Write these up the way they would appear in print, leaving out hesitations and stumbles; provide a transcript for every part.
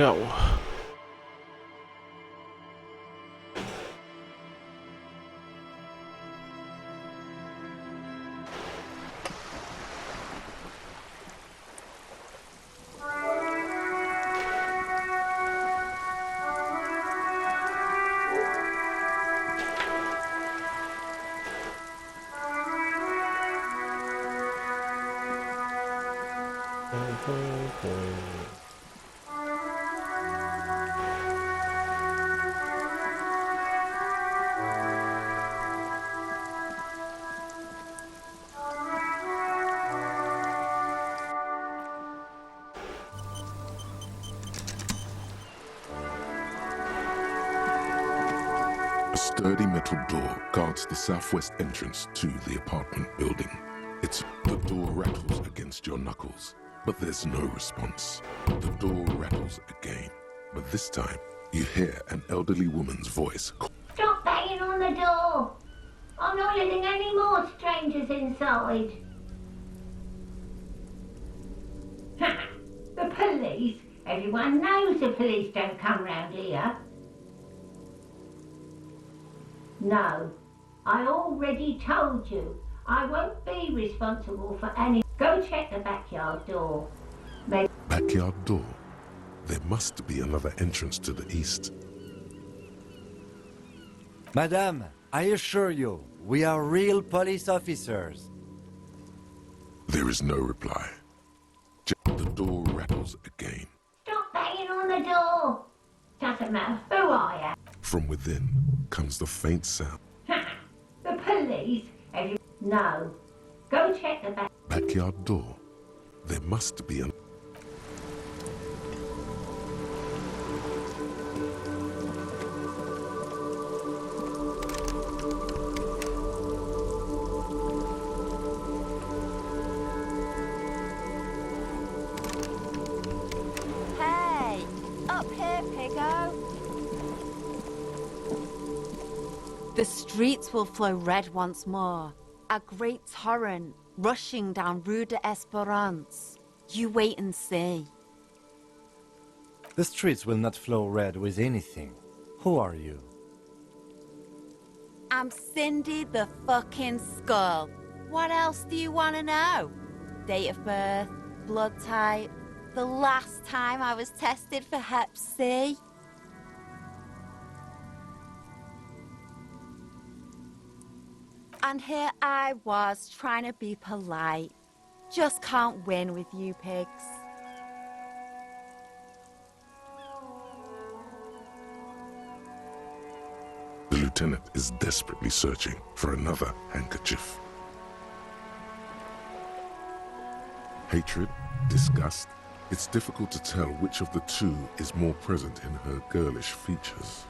Go. A sturdy metal door guards the southwest entrance to the apartment building. The door rattles against your knuckles, but there's no response. The door rattles again, but this time you hear an elderly woman's voice. Stop banging on the door! I'm not letting any more strangers inside. The police? Everyone knows the police don't come round here. No, I already told you. I won't be responsible for any... Go check the backyard door. Maybe... Backyard door? There must be another entrance to the east. Madame, I assure you, we are real police officers. There is no reply. The door rattles again. Stop banging on the door! Doesn't matter who I am. From within comes the faint sound. The police? No. Go check the Backyard door? There must be an... Hey! Up here, Piggo! The streets will flow red once more. A great torrent rushing down Rue de Esperance. You wait and see. The streets will not flow red with anything. Who are you? I'm Cindy the fucking Skull. What else do you want to know? Date of birth, blood type, the last time I was tested for Hep C. And here I was trying to be polite. Just can't win with you pigs. The lieutenant is desperately searching for another handkerchief. Hatred, disgust, it's difficult to tell which of the two is more present in her girlish features.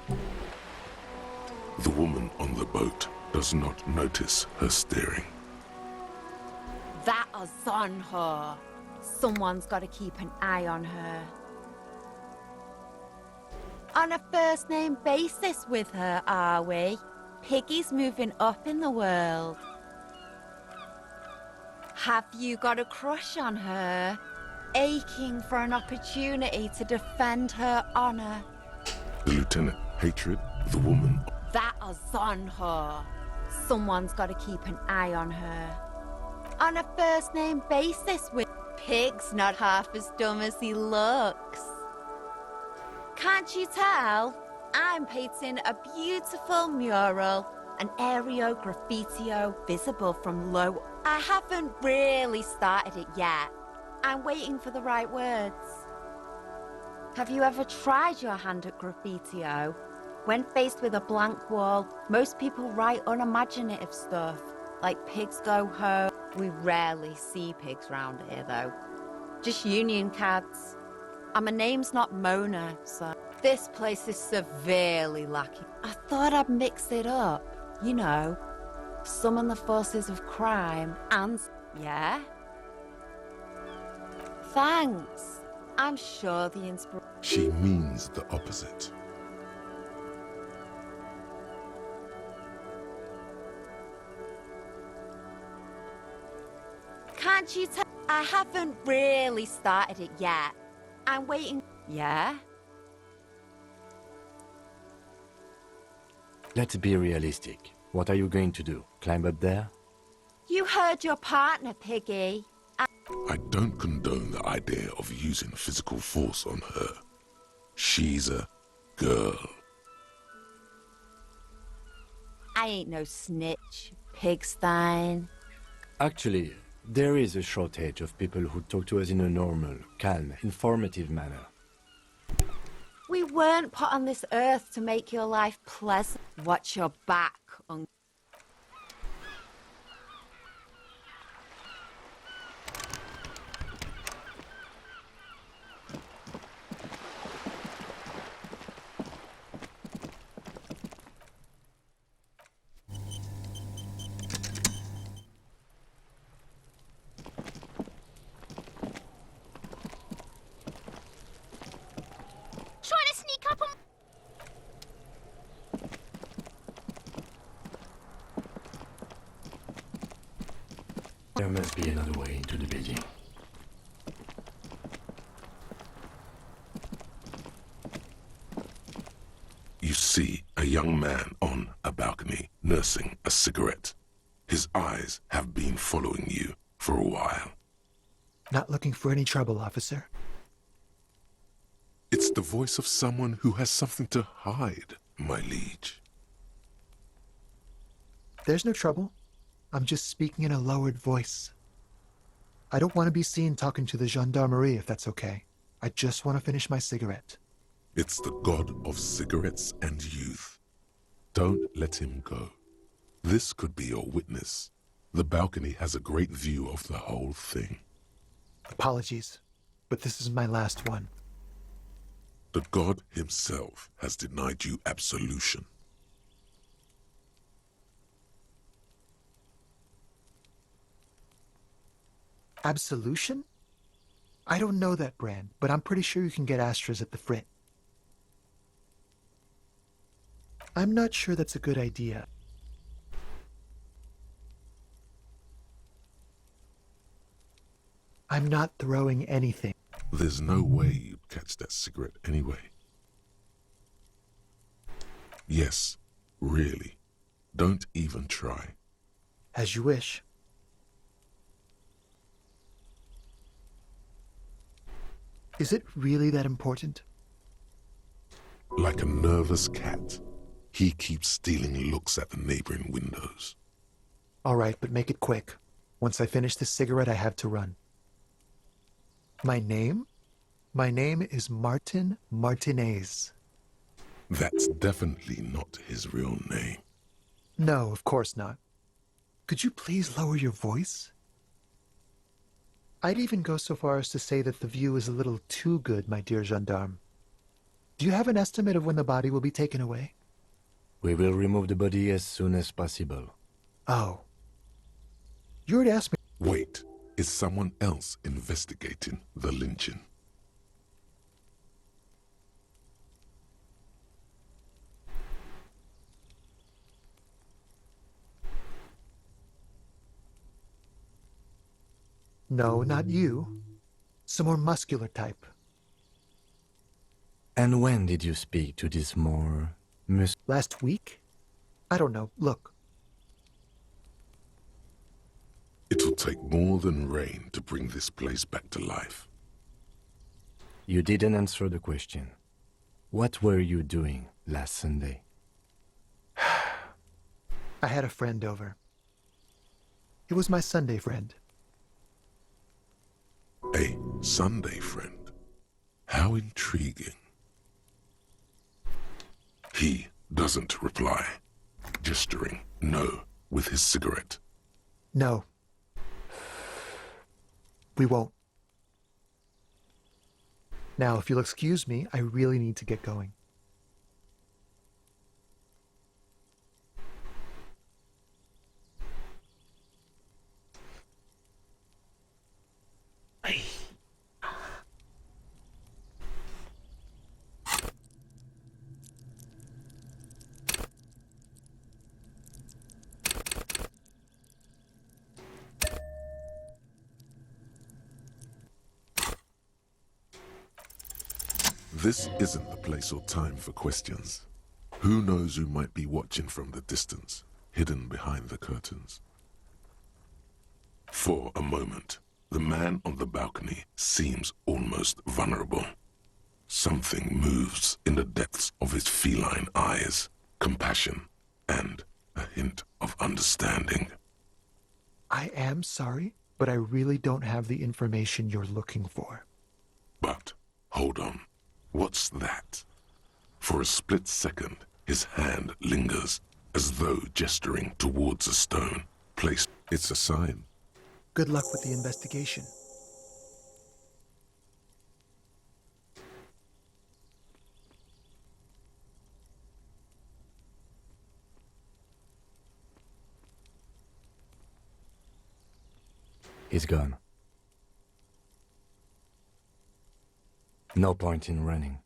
The woman on the boat does not notice her staring. That is on her. Someone's got to keep an eye on her. On a first-name basis with her, are we? Piggy's moving up in the world. Have you got a crush on her? Aching for an opportunity to defend her honor? The lieutenant, hatred, the woman. That is on her. Someone's got to keep an eye on her. On a first-name basis with... Pig's not half as dumb as he looks. Can't you tell? I'm painting a beautiful mural, an aereo graffitio visible from low. I haven't really started it yet. I'm waiting for the right words. Have you ever tried your hand at graffitio? When faced with a blank wall, most people write unimaginative stuff, like pigs go home. We rarely see pigs round here, though. Just union cads. And my name's not Mona, so... This place is severely lacking. I thought I'd mix it up, you know. Summon the forces of crime and... Yeah? Thanks. I'm sure the inspiration... She means the opposite. Can't you tell? I haven't really started it yet. I'm waiting. Yeah? Let's be realistic. What are you going to do? Climb up there? You heard your partner, Piggy. I don't condone the idea of using physical force on her. She's a girl. I ain't no snitch, Pigstein. Actually, there is a shortage of people who talk to us in a normal, calm, informative manner. We weren't put on this earth to make your life pleasant. Watch your back, Trying to sneak up on... There must be another way into the building. You see a young man on a balcony nursing a cigarette. His eyes have been following you for a while. Not looking for any trouble, officer. It's the voice of someone who has something to hide, my liege. There's no trouble. I'm just speaking in a lowered voice. I don't want to be seen talking to the gendarmerie, if that's okay. I just want to finish my cigarette. It's the god of cigarettes and youth. Don't let him go. This could be your witness. The balcony has a great view of the whole thing. Apologies, but this is my last one. The god himself has denied you absolution. Absolution? I don't know that brand, but I'm pretty sure you can get Astras at the Frit. I'm not sure that's a good idea. I'm not throwing anything. There's no way you'd catch that cigarette anyway. Yes, really. Don't even try. As you wish. Is it really that important? Like a nervous cat, he keeps stealing looks at the neighboring windows. All right, but make it quick. Once I finish this cigarette, I have to run. My name? My name is Martin Martinez. That's definitely not his real name. No, of course not. Could you please lower your voice? I'd even go so far as to say that the view is a little too good, my dear gendarme. Do you have an estimate of when the body will be taken away? We will remove the body as soon as possible. Oh. You already asked me. Wait, is someone else investigating the lynching? No, not you. Some more muscular type. And when did you speak to this more... Last week? I don't know. Look. It'll take more than rain to bring this place back to life. You didn't answer the question. What were you doing last Sunday? I had a friend over. It was my Sunday friend. A Sunday friend. How intriguing. He doesn't reply, gesturing no with his cigarette. No. We won't. Now, if you'll excuse me, I really need to get going. This isn't the place or time for questions. Who knows who might be watching from the distance, hidden behind the curtains? For a moment, the man on the balcony seems almost vulnerable. Something moves in the depths of his feline eyes, compassion, and a hint of understanding. I am sorry, but I really don't have the information you're looking for. But, hold on, what's that? For a split second, his hand lingers, as though gesturing towards a stone placed. It's a sign. Good luck with the investigation. He's gone. No point in running.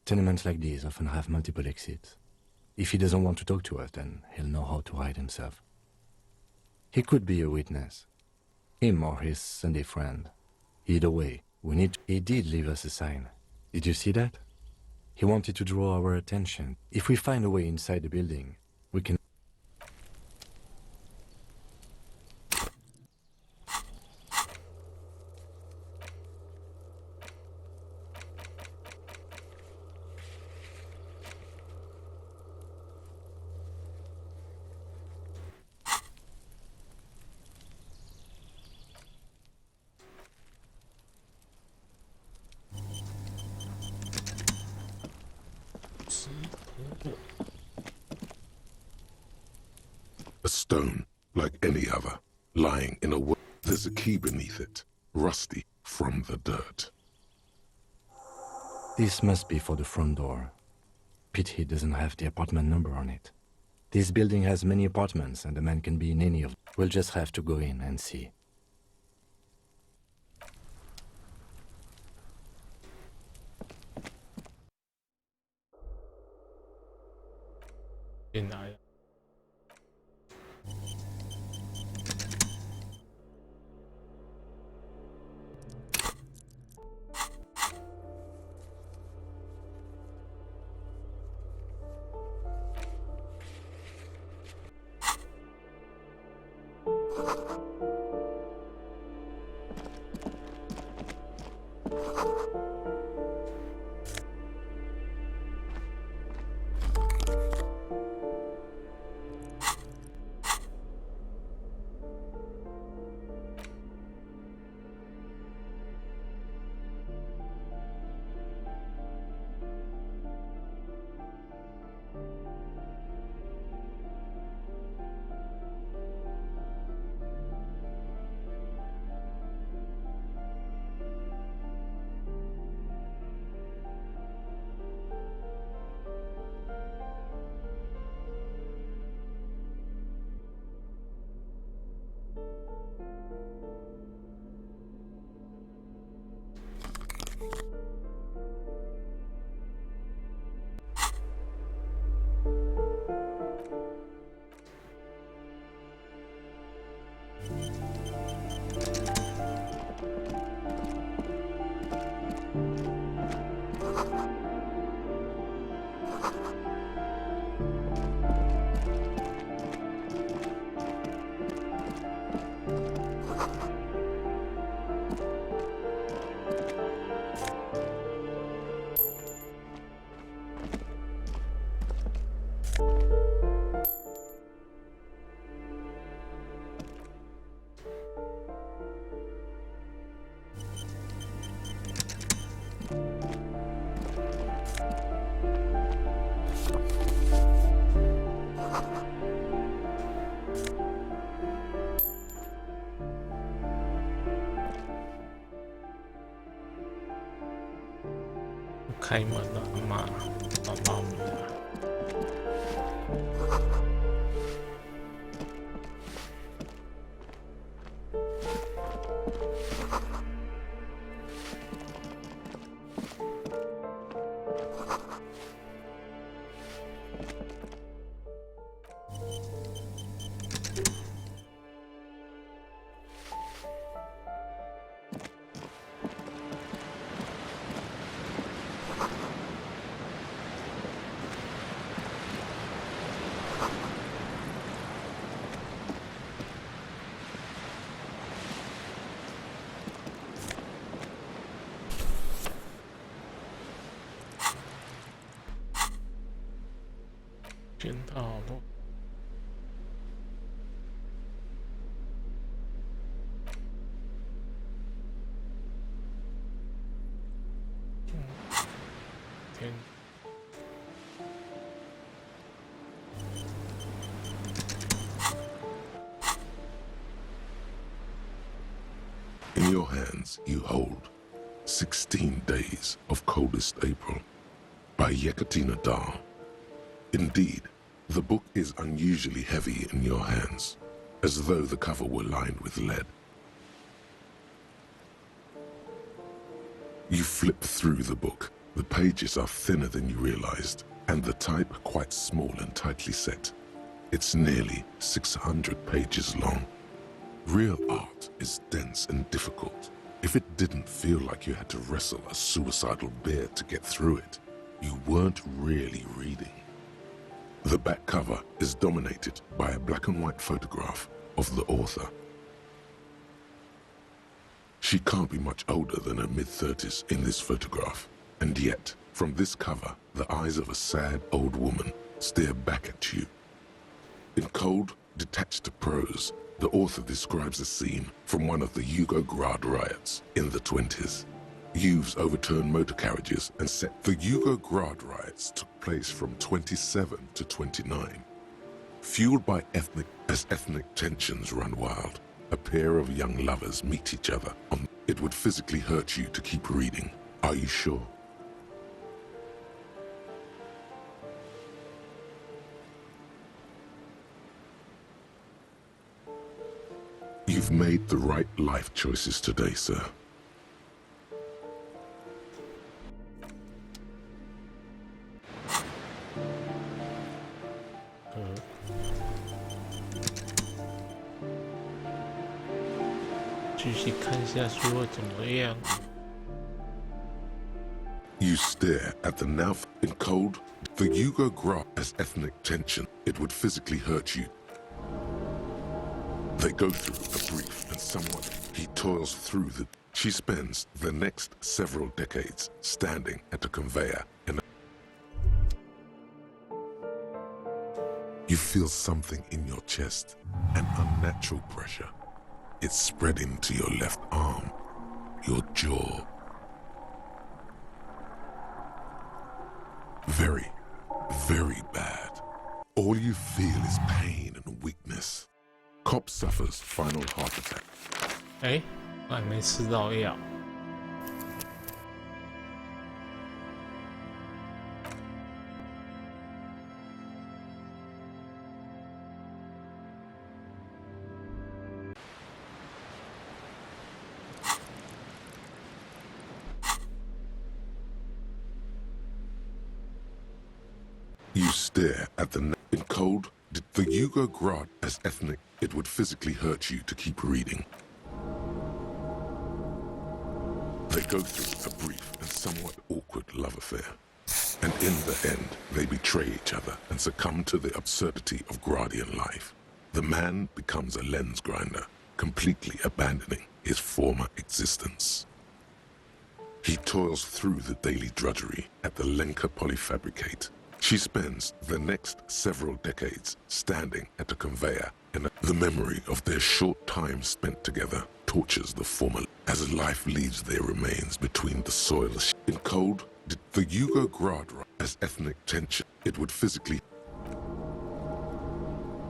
Tenements like these often have multiple exits. If he doesn't want to talk to us, then he'll know how to hide himself. He could be a witness. Him or his Sunday friend. Either way, we need... He did leave us a sign. Did you see that? He wanted to draw our attention. If we find a way inside the building, we can... A stone, like any other, lying in a well. There's a key beneath it, rusty from the dirt. This must be for the front door. Pity doesn't have the apartment number on it. This building has many apartments and the man can be in any of them. We'll just have to go in and see. Denial. Kaymadı ama tamam ya. 捡到了。天。In your hands, you hold 16 Days of Coldest April by Yekaterina Dar. Indeed, the book is unusually heavy in your hands, as though the cover were lined with lead. You flip through the book. The pages are thinner than you realized, and the type quite small and tightly set. It's nearly 600 pages long. Real art is dense and difficult. If it didn't feel like you had to wrestle a suicidal bear to get through it, you weren't really reading. The back cover is dominated by a black and white photograph of the author. She can't be much older than her mid-30s in this photograph, and yet, from this cover, the eyes of a sad old woman stare back at you. In cold, detached prose, the author describes a scene from one of the Yugoslavia riots in the 20s. Youths overturned motor carriages and set. The Yugoslavia riots took place from 27 to 29. Fueled by ethnic tensions run wild, a pair of young lovers meet each other. It would physically hurt you to keep reading. Are you sure? You've made the right life choices today, sir. 继续看下去会怎么样？ You stare at the now in cold. The Yugoslavia as ethnic tension. It would physically hurt you. They go through a brief and somewhat. He toils through the. She spends the next several decades standing at a conveyor in. You feel something in your chest, an unnatural pressure. It's spreading to your left arm, your jaw. Very, very bad. All you feel is pain and weakness. Cop suffers final heart attack. 哎，我还没吃到药。You stare at the in cold. The Yugoslavia as ethnic. It would physically hurt you to keep reading. They go through a brief and somewhat awkward love affair. And in the end, they betray each other and succumb to the absurdity of Gradian life. The man becomes a lens grinder, completely abandoning his former existence. He toils through the daily drudgery at the Lenka polyfabricate. She spends the next several decades standing at a conveyor, and the memory of their short time spent together tortures the former as life leaves their remains between the soils. In cold, the Yugoslavia as ethnic tension. It would physically.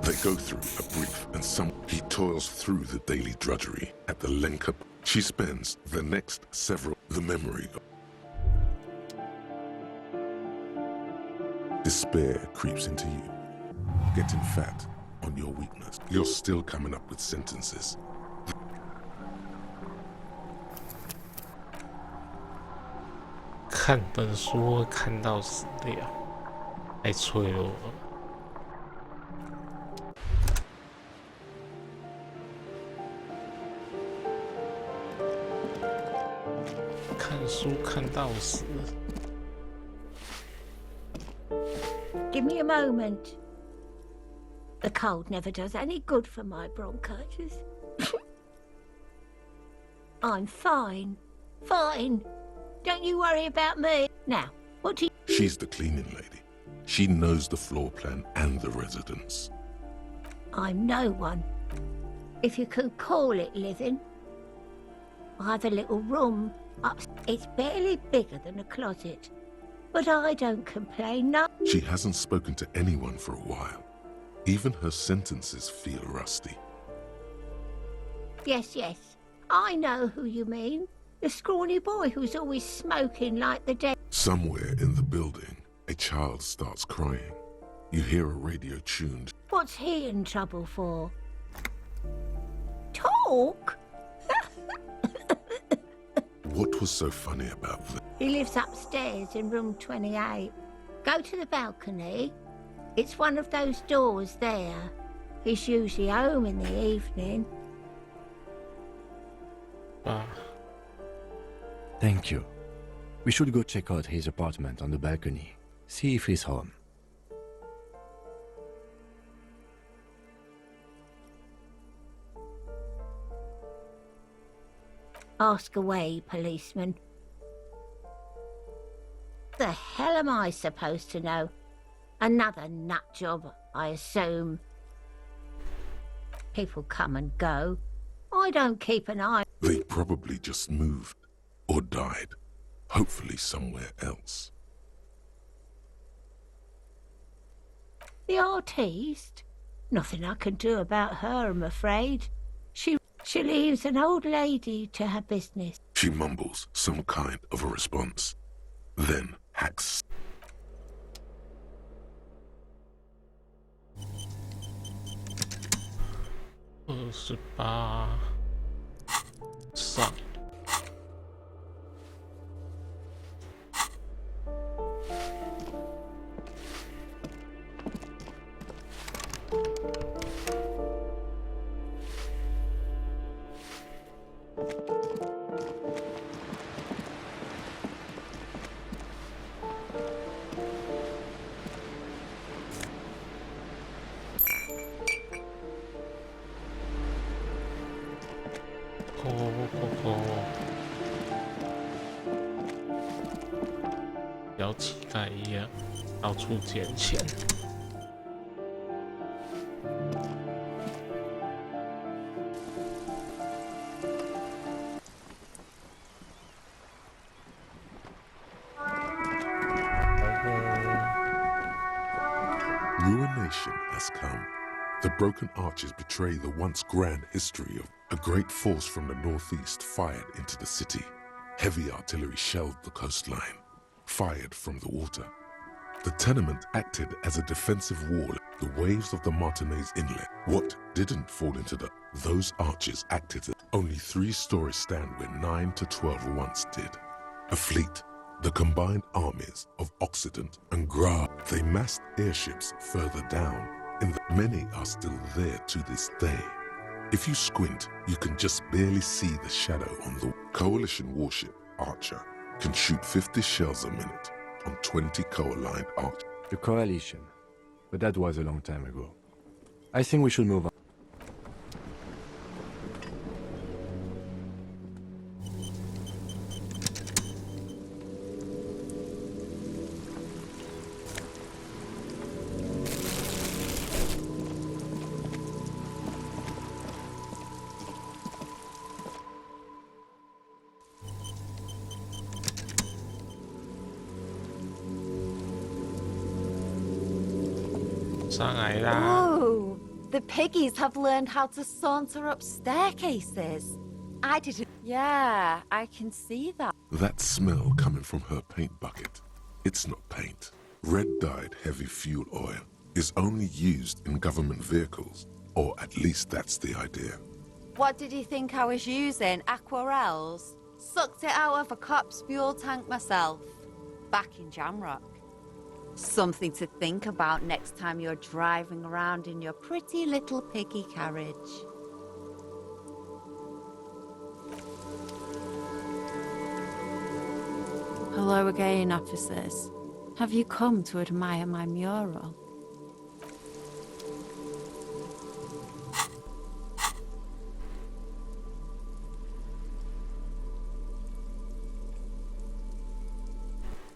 They go through a brief and some. He toils through the daily drudgery at the Lenka. She spends the next several. The memory of. Despair creeps into you, getting fat on your weakness. You're still coming up with sentences. 看本书会看到死掉，太脆弱了。看书看到死。 Give me a moment. The cold never does any good for my bronchitis. I'm fine. Fine. Don't you worry about me. Now, what do you... She's the cleaning lady. She knows the floor plan and the residence. I'm no one, if you can call it living. I have a little room up. It's barely bigger than a closet, but I don't complain. No. She hasn't spoken to anyone for a while. Even her sentences feel rusty. Yes, I know who you mean. The scrawny boy who's always smoking like the dead. Somewhere in the building, a child starts crying. You hear a radio tuned. What's he in trouble for? Talk? What was so funny about this? He lives upstairs in room 28. Go to the balcony. It's one of those doors there. He's usually home in the evening. Thank you. We should go check out his apartment on the balcony. See if he's home. Ask away, policeman. The hell am I supposed to know? Another nut job, I assume. People come and go. I don't keep an eye. They probably just moved or died, hopefully somewhere else. The artiste? Nothing I can do about her, I'm afraid. She leaves an old lady to her business. She mumbles some kind of a response, then hacks. Son.要乞丐一样到处捡钱。Ruination has come. The broken arches betray the once grand history of a great force from the northeast fired into the city. Heavy artillery shelled the coastline, fired from the water. The tenement acted as a defensive wall. The waves of the Martinez Inlet. What didn't fall into those arches acted as only 3 stories stand where 9 to 12 once did. A fleet, the combined armies of Occident and Gra. They massed airships further down. Many are still there to this day. If you squint, you can just barely see the shadow on the coalition warship Archer can shoot 50 shells a minute on 20 coal-lined arches. The coalition. But that was a long time ago. I think we should move on. Oh, the piggies have learned how to saunter up staircases. I didn't. Yeah, I can see that. That smell coming from her paint bucket. It's not paint. Red-dyed heavy fuel oil is only used in government vehicles, or at least that's the idea. What did you think I was using? Aquarels? Sucked it out of a cop's fuel tank myself. Back in Jamrock. Something to think about next time you're driving around in your pretty little piggy carriage. Hello again, officers. Have you come to admire my mural?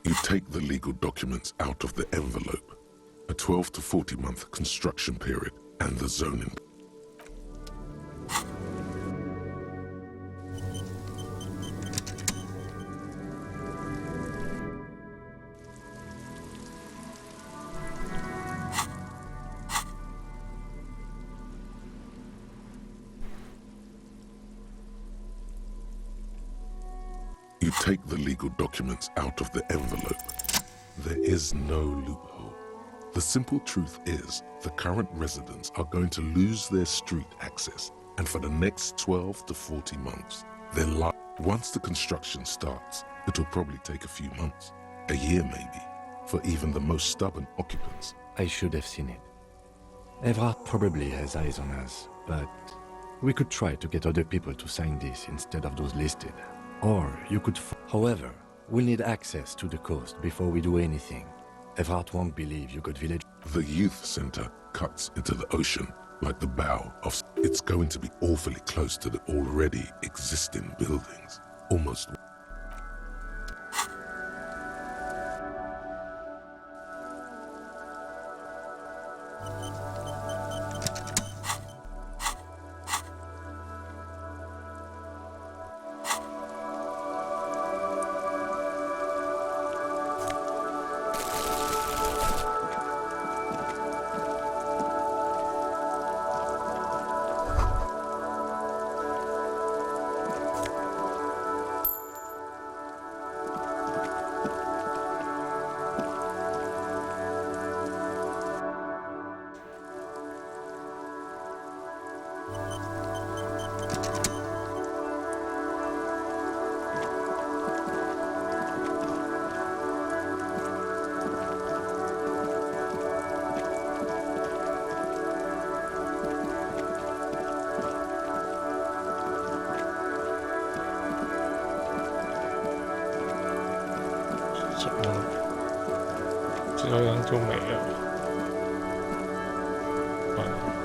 You take the legal documents out of the envelope a 12 to 40 month construction period, and the zoning. You take the legal documents out of the envelope. There is no loophole. The simple truth is, the current residents are going to lose their street access, and for the next 12 to 40 months, their life. Once the construction starts, it'll probably take a few months, a year maybe, for even the most stubborn occupants. I should have seen it. Everard probably has eyes on us, but we could try to get other people to sign this instead of those listed. Or you could... However, we'll need access to the coast before we do anything. Everard won't believe you got village... The youth center cuts into the ocean like the bow of... It's going to be awfully close to the already existing buildings. Almost...这样就没了。完了。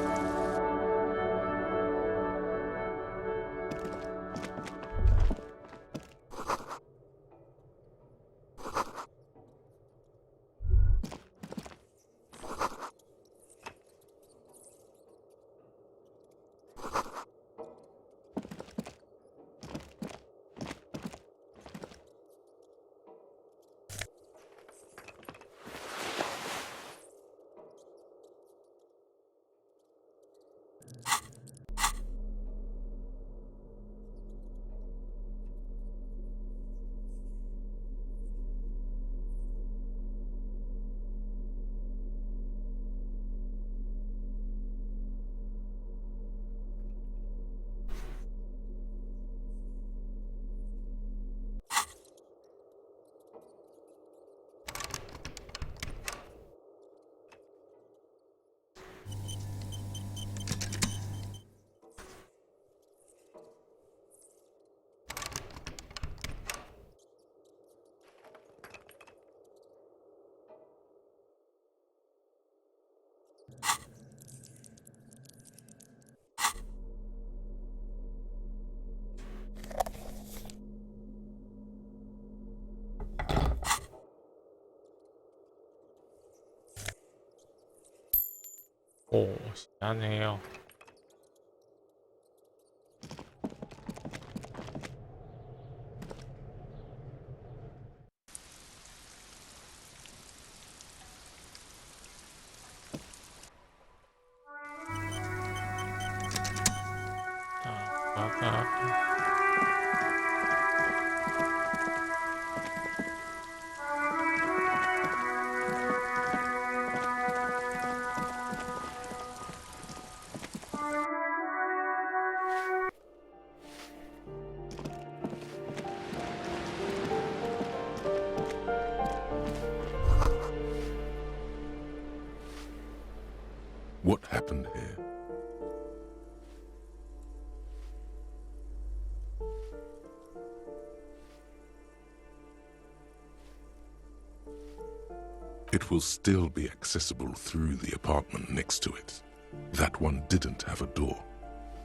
哦，是安尼哦。What happened here? It will still be accessible through the apartment next to it. That one didn't have a door.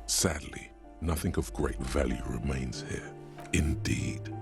Sadly, nothing of great value remains here. Indeed.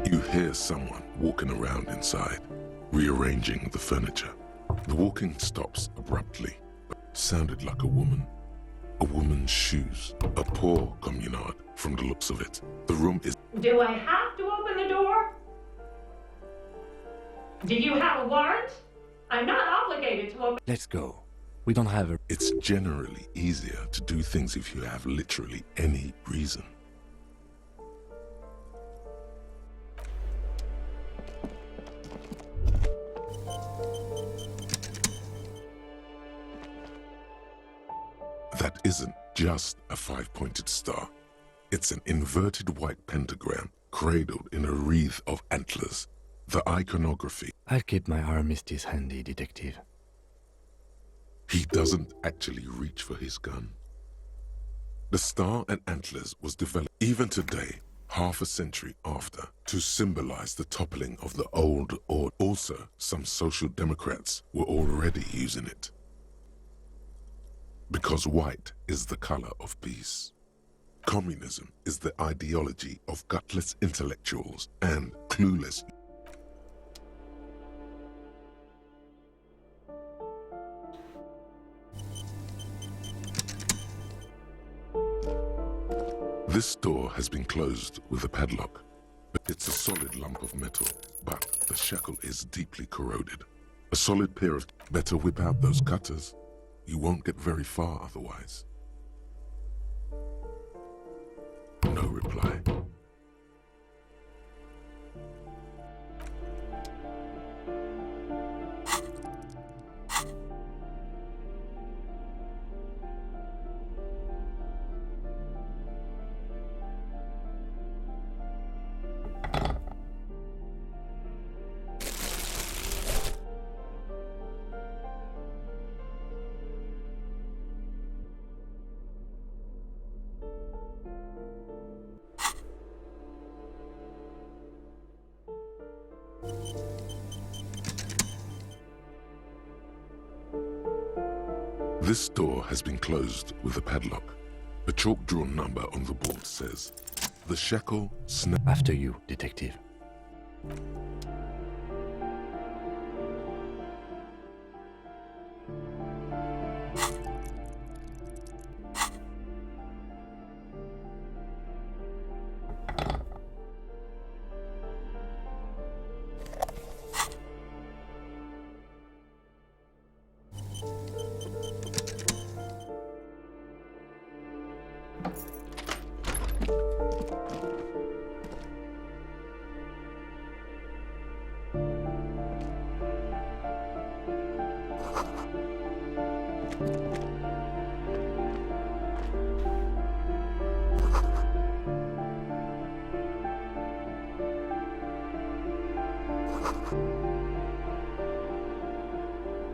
You hear someone walking around inside, rearranging the furniture. The walking stops abruptly, but sounded like a woman. A woman's shoes. A poor communard, from the looks of it. The room is... Do I have to open the door? Do you have a warrant? I'm not obligated to open... Let's go. We don't have a... It's generally easier to do things if you have literally any reason. That isn't just a five-pointed star. It's an inverted white pentagram cradled in a wreath of antlers. The iconography. I'll keep my armistice handy, detective. He doesn't actually reach for his gun. The star and antlers was developed even today, half a century after, to symbolize the toppling of the old order. Also, some social democrats were already using it. Because white is the color of peace. Communism is the ideology of gutless intellectuals and clueless. This door has been closed with a padlock. It's a solid lump of metal, but the shackle is deeply corroded. A solid pair of... Better whip out those cutters. You won't get very far otherwise. No reply. This door has been closed with a padlock. A chalk-drawn number on the board says, "The shackle snap." After you, detective.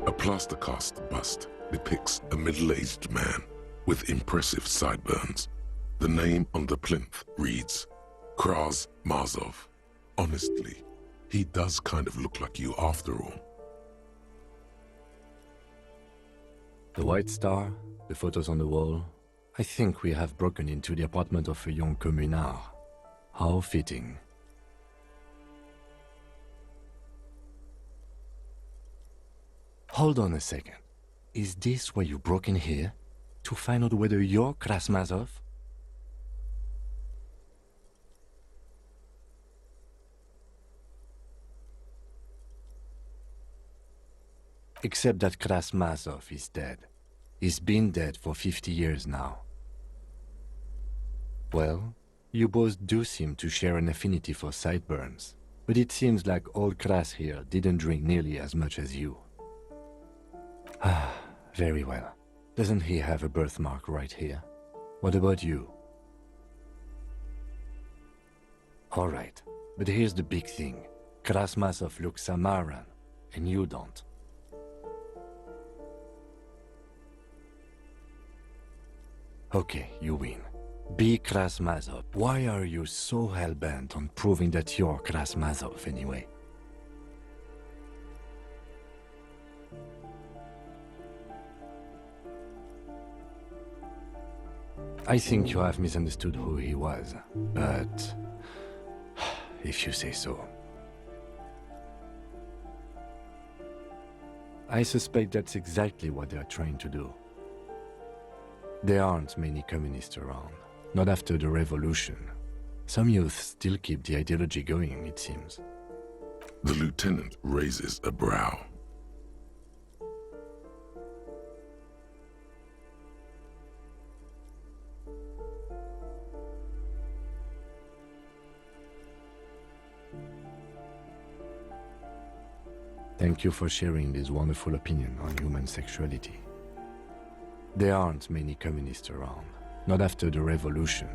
A plaster cast bust depicts a middle-aged man with impressive sideburns. The name on the plinth reads, Kraz Marzov. Honestly, he does kind of look like you after all. The white star, the photos on the wall. I think we have broken into the apartment of a young communard. How fitting. Hold on a second. Is this why you broke in here? To find out whether you're Krasmazov? Except that Krasmazov is dead. He's been dead for 50 years now. Well, you both do seem to share an affinity for sideburns, but it seems like old Kras here didn't drink nearly as much as you. Ah, very well. Doesn't he have a birthmark right here? What about you? All right, but here's the big thing. Krasmazov looks Samaran, and you don't. Okay, you win. Be Krasmazov. Why are you so hell-bent on proving that you're Krasmazov anyway? I think you have misunderstood who he was, but if you say so. I suspect that's exactly what they're trying to do. There aren't many communists around, not after the revolution. Some youth still keep the ideology going, it seems. The lieutenant raises a brow. Thank you for sharing this wonderful opinion on human sexuality. There aren't many communists around, not after the revolution.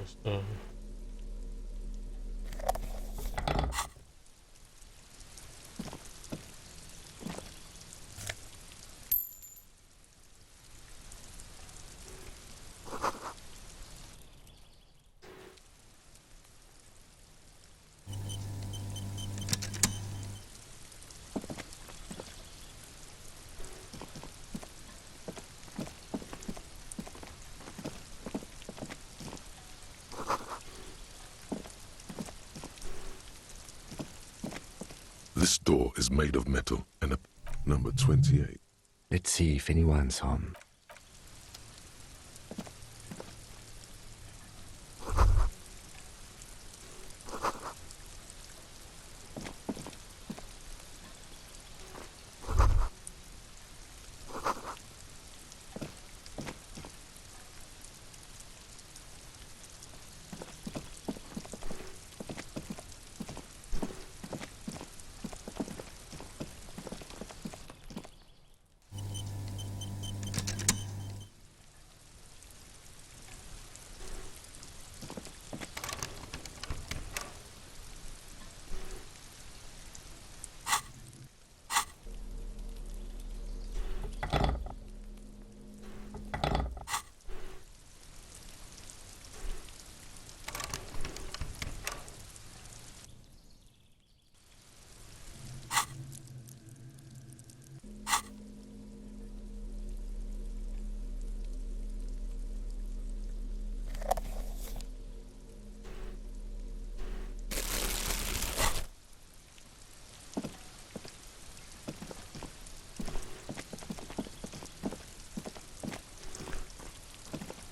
So This door is made of metal and a number 28. Let's see if anyone's home.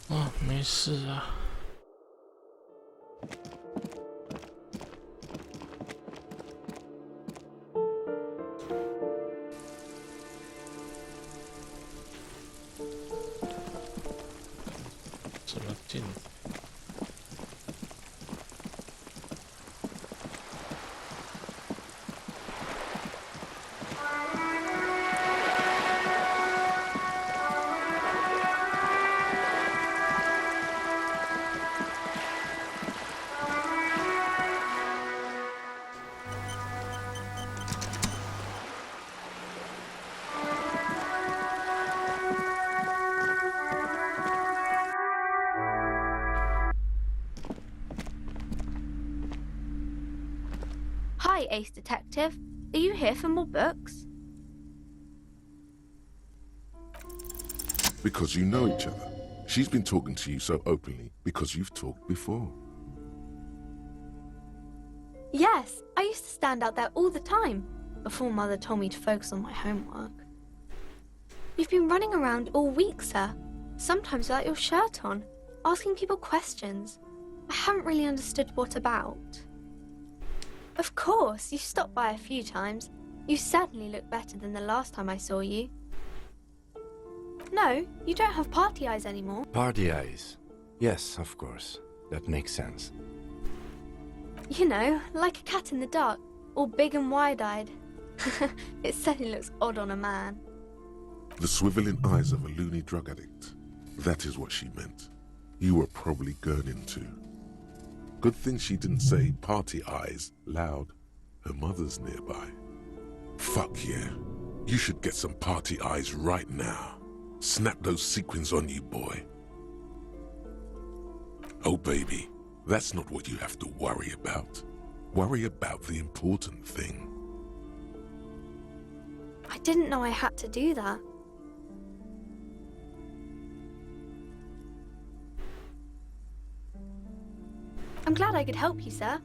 哦，没事啊。怎么进？Hi, Ace Detective. Are you here for more books? Because you know each other. She's been talking to you so openly because you've talked before. Yes, I used to stand out there all the time before Mother told me to focus on my homework. You've been running around all week, sir, sometimes without your shirt on, asking people questions. I haven't really understood what about. Of course, you stopped by a few times. You certainly look better than the last time I saw you. No, you don't have party eyes anymore. Party eyes. Yes, of course. That makes sense. You know, like a cat in the dark, all big and wide-eyed. It certainly looks odd on a man. The swiveling eyes of a loony drug addict. That is what she meant. You were probably gurning too. Good thing she didn't say party eyes loud. Her mother's nearby. Fuck yeah. You should get some party eyes right now. Snap those sequins on you, boy. Oh, baby, that's not what you have to worry about. Worry about the important thing. I didn't know I had to do that. I'm glad I could help you, sir.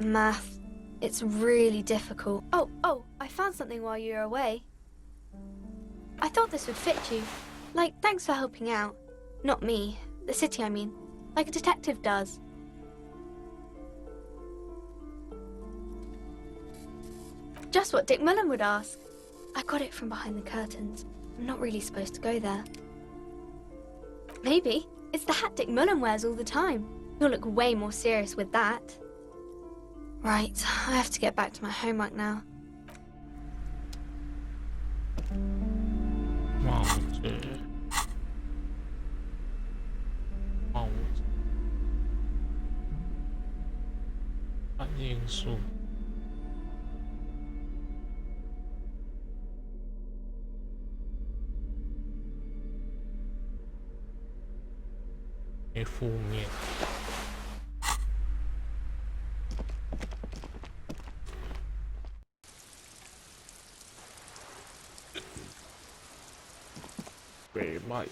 Math. It's really difficult. Oh, I found something while you were away. I thought this would fit you. Like, thanks for helping out. Not me. The city, I mean. Like a detective does. Just what Dick Mullen would ask. I got it from behind the curtains. I'm not really supposed to go there. Maybe. It's the hat Dick Mullen wears all the time. You'll look way more serious with that. Right, I have to get back to my homework now.帽子，帽因素。没负面。北麦。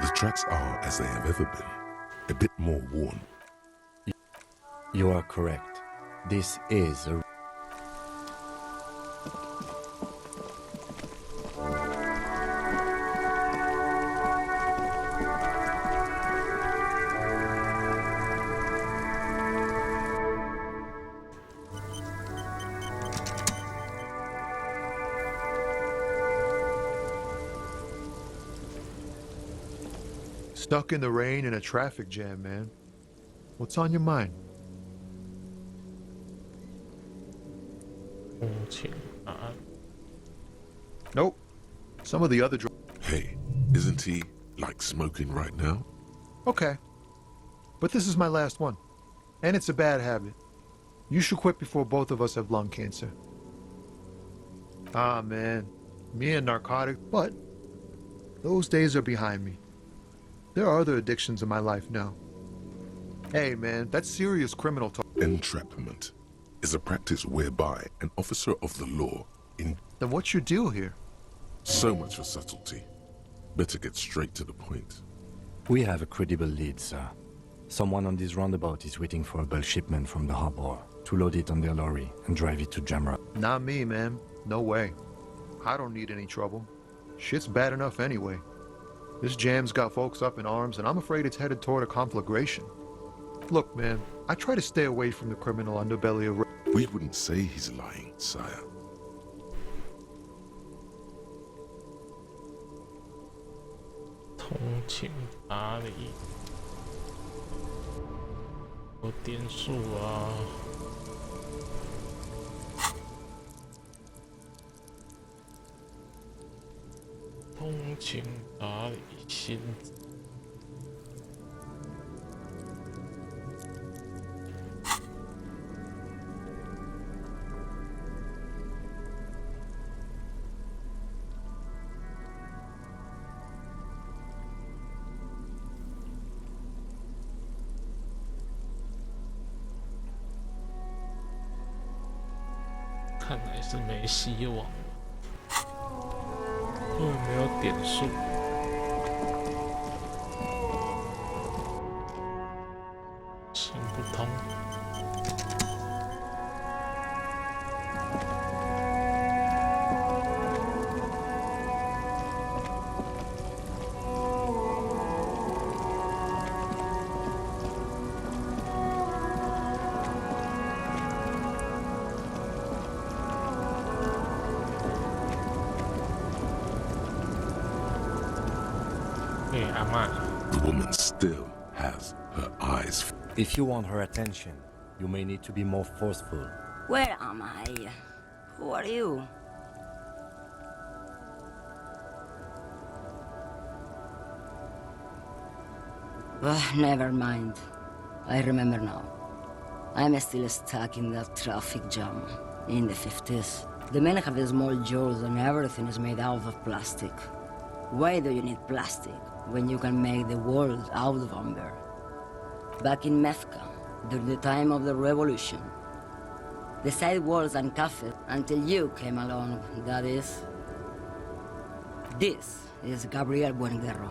The tracks are as they have ever been, a bit more worn. You are correct. This is a... Stuck in the rain in a traffic jam, man. What's on your mind? 通勤啊， Nope. Some of the other Hey, isn't he, like, smoking right now? Okay. But this is my last one. And it's a bad habit. You should quit before both of us have lung cancer. Ah, man. Me and narcotics, but those days are behind me. There are other addictions in my life now. Hey, man, that's serious criminal talk. Entrapment is a practice whereby an officer of the law in... Then what's your deal here? So much for subtlety. Better get straight to the point. We have a credible lead, sir. Someone on this roundabout is waiting for a bulk shipment from the harbor to load it on their lorry and drive it to Jamra. Not me, man. No way. I don't need any trouble. Shit's bad enough anyway. This jam's got folks up in arms, and I'm afraid it's headed toward a conflagration. Look, man, I try to stay away from the criminal underbelly of... We wouldn't say he's lying, sire. 通勤哪里？有点数啊。通勤哪里？薪资。看来是没希望了，因为没有点数。行不通。阿嬷。 The woman still has her eyes. If you want her attention, you may need to be more forceful. Where am I? Who are you? Never mind. I remember now. I'm still stuck in that traffic jam in the 50s. The men have small jaws and everything is made out of plastic. Why do you need plastic when you can make the world out of amber? Back in Mecca, during the time of the revolution, the side walls and cafes until you came along, that is. This is Gabriel Buenguerro.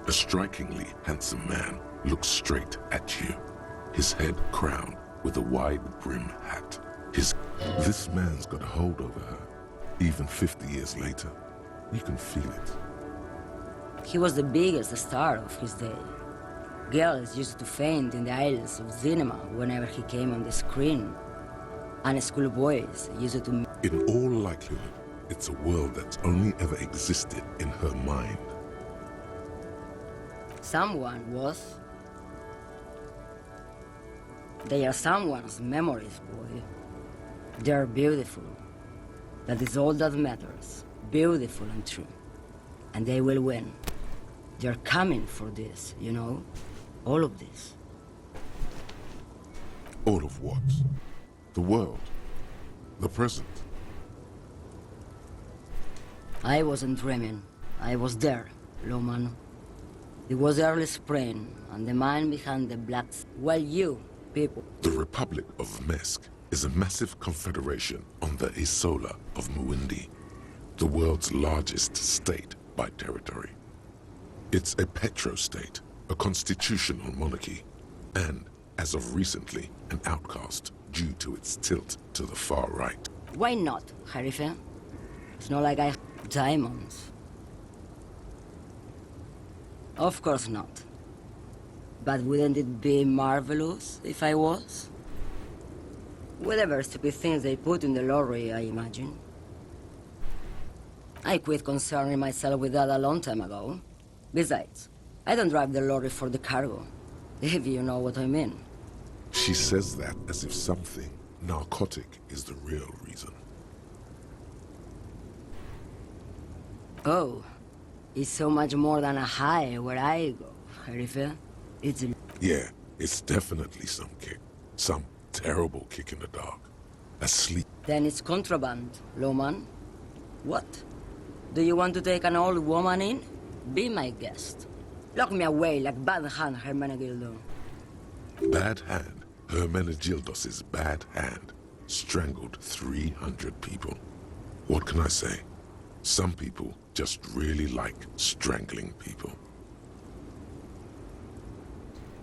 A strikingly handsome man looks straight at you, his head crowned with a wide brim hat. This man's got a hold over her, even 50 years later. You can feel it. He was the biggest star of his day. Girls used to faint in the aisles of cinema whenever he came on the screen. And schoolboys used to... In all likelihood, it's a world that's only ever existed in her mind. Someone was. They are someone's memories, boy. They are beautiful. That is all that matters. Beautiful and true. And they will win. They're coming for this, you know? All of this. All of what? The world. The present. I wasn't dreaming. I was there, Loman. It was early spring, and the man behind the black... Well, you, people... The Republic of Mesk is a massive confederation on the Isola of Muindi, the world's largest state by territory. It's a petrostate, a constitutional monarchy, and, as of recently, an outcast due to its tilt to the far right. Why not, Harife? It's not like I have diamonds. Of course not. But wouldn't it be marvelous if I was? Whatever stupid things they put in the lorry, I imagine. I quit concerning myself with that a long time ago. Besides, I don't drive the lorry for the cargo, if you know what I mean. She says that as if something narcotic is the real reason. Oh, it's so much more than a high where I go, Harife. It's... Yeah, it's definitely some kick. Some terrible kick in the dark. Asleep. Then it's contraband, Loman. What? Do you want to take an old woman in? Be my guest. Lock me away like Bad Hand Hermenegildo. Bad Hand, Hermenegildos's bad hand, strangled 300 people. What can I say? Some people just really like strangling people.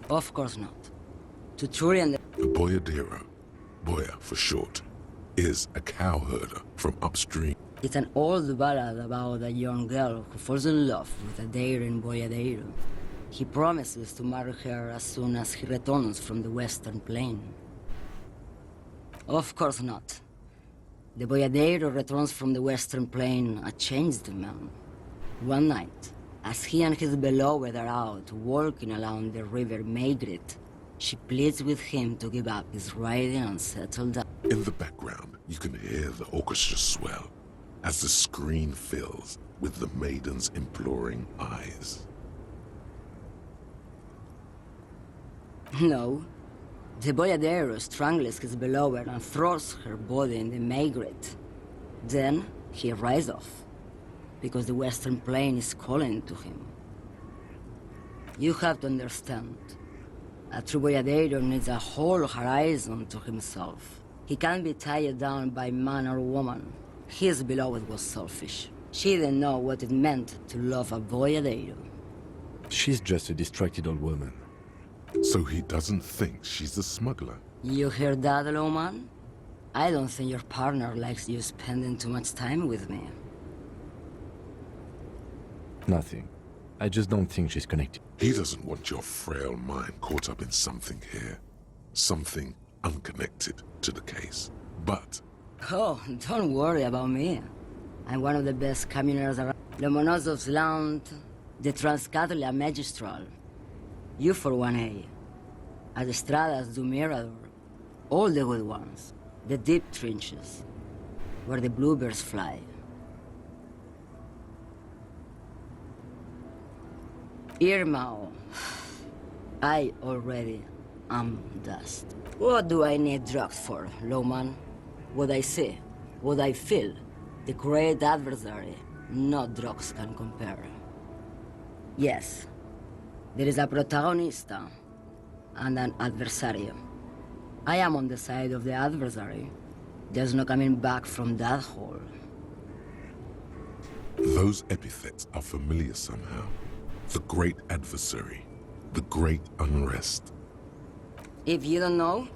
Of course not. Tuturian... The Boyadero, Boya for short, is a cowherder from upstream. It's an old ballad about a young girl who falls in love with a dare in Boyadero. He promises to marry her as soon as he returns from the Western Plain. Of course not. The Boyadero returns from the Western Plain a changed man. One night, as he and his beloved are out walking along the river Maigret, she pleads with him to give up his riding and settle down. In the background, you can hear the orchestra swell as the screen fills with the maiden's imploring eyes. No. The Boyadero strangles his beloved and throws her body in the Maigret. Then he rides off, because the Western Plain is calling to him. You have to understand. A true Boyadero needs a whole horizon to himself. He can't be tied down by man or woman. His beloved was selfish. She didn't know what it meant to love a Boyadero. She's just a distracted old woman. So he doesn't think she's a smuggler. You hear that, Loman? I don't think your partner likes you spending too much time with me. Nothing. I just don't think she's connected. He doesn't want your frail mind caught up in something here. Something unconnected to the case. But... Oh, don't worry about me. I'm one of the best communers around. Lomonosov's Land, the Transcatolia Magistral. You for 1A. Adestradas do Mirador. All the good ones. The deep trenches. Where the bluebirds fly. Irmao. I already am dust. What do I need drugs for, Loman? What I see, what I feel. The great adversary. No drugs can compare. Yes. There is a protagonista and an adversario. I am on the side of the adversary. There's no coming back from that hole. those epithets are familiar somehow. The great adversary, the great unrest. If you don't know,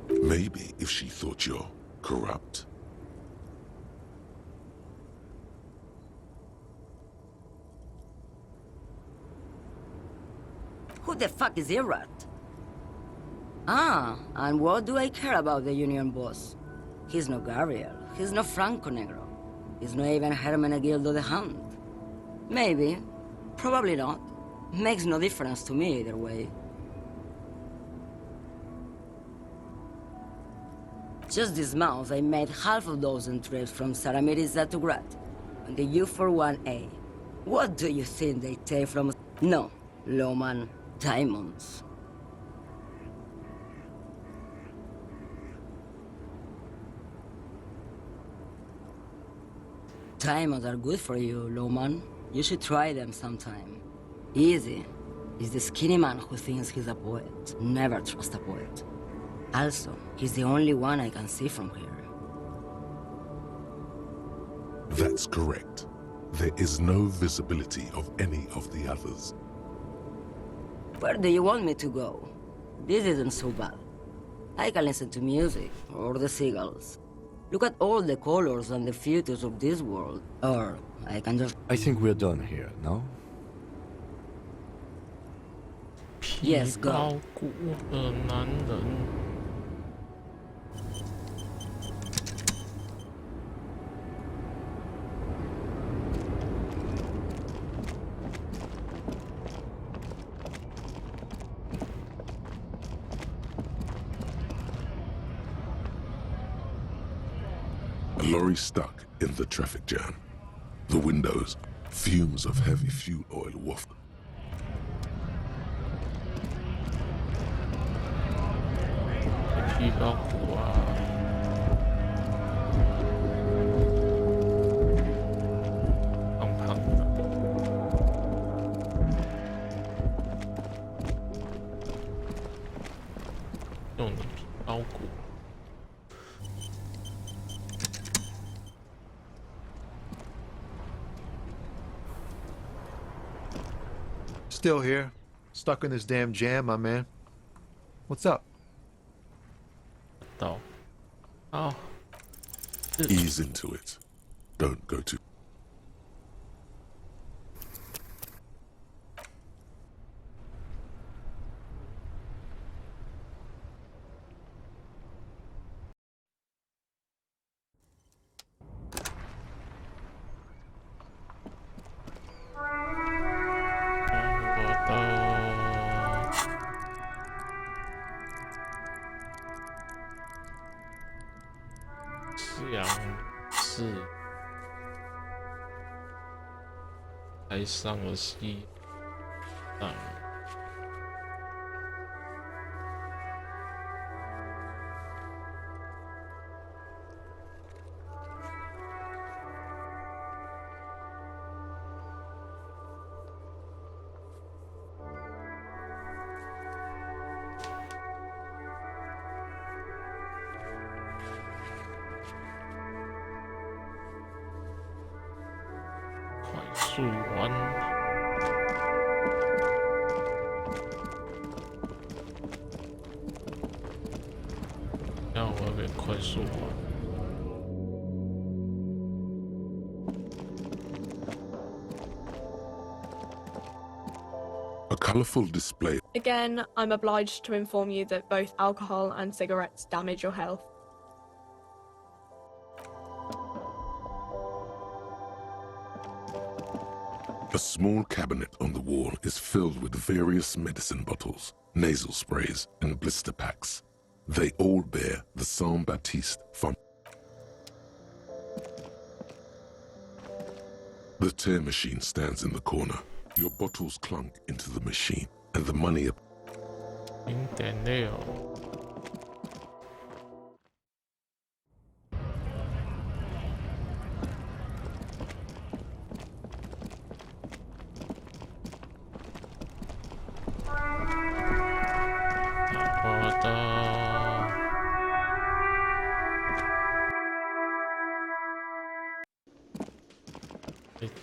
Maybe if she thought you're corrupt. who the fuck is Irat? Ah, and what do I care about the union boss? He's no Gabriel, he's no Franco Negro. He's not even Hermenegildo the Hound. Maybe, Probably not. Makes no difference to me either way. Just this month, I made half a dozen trips from Saramiriza to Grad, on the U41A. What do you think they take from... No, Loman, diamonds. Diamonds are good for you, Loman. You should try them sometime. Easy is the skinny man who thinks he's a poet. Never trust a poet. Also, he's the only one I can see from here. That's correct. There is no visibility of any of the others. Where do you want me to go? This isn't so bad. I can listen to music, or the seagulls. Look at all the colors and the futures of this world. Or I can just... I think we're done here, no? Yes, 皮 go. 包骨的男人。A lorry stuck in the traffic jam. The windows, fumes of heavy fuel oil waft. 皮包骨啊，胖胖的。用你皮包骨。 Still here. Stuck in this damn jam, my man. What's up? 到，好， Ease into it. Don't go too.上了西藏。快速弯，让我给快速弯。 A colorful display. Again, I'm obliged to inform you that both alcohol and cigarettes damage your health. A small cabinet on the wall is filled with various medicine bottles, nasal sprays, and blister packs. They all bear the Saint Baptiste font. The tear machine stands in the corner. Your bottles clunk into the machine, and the money... 0.6。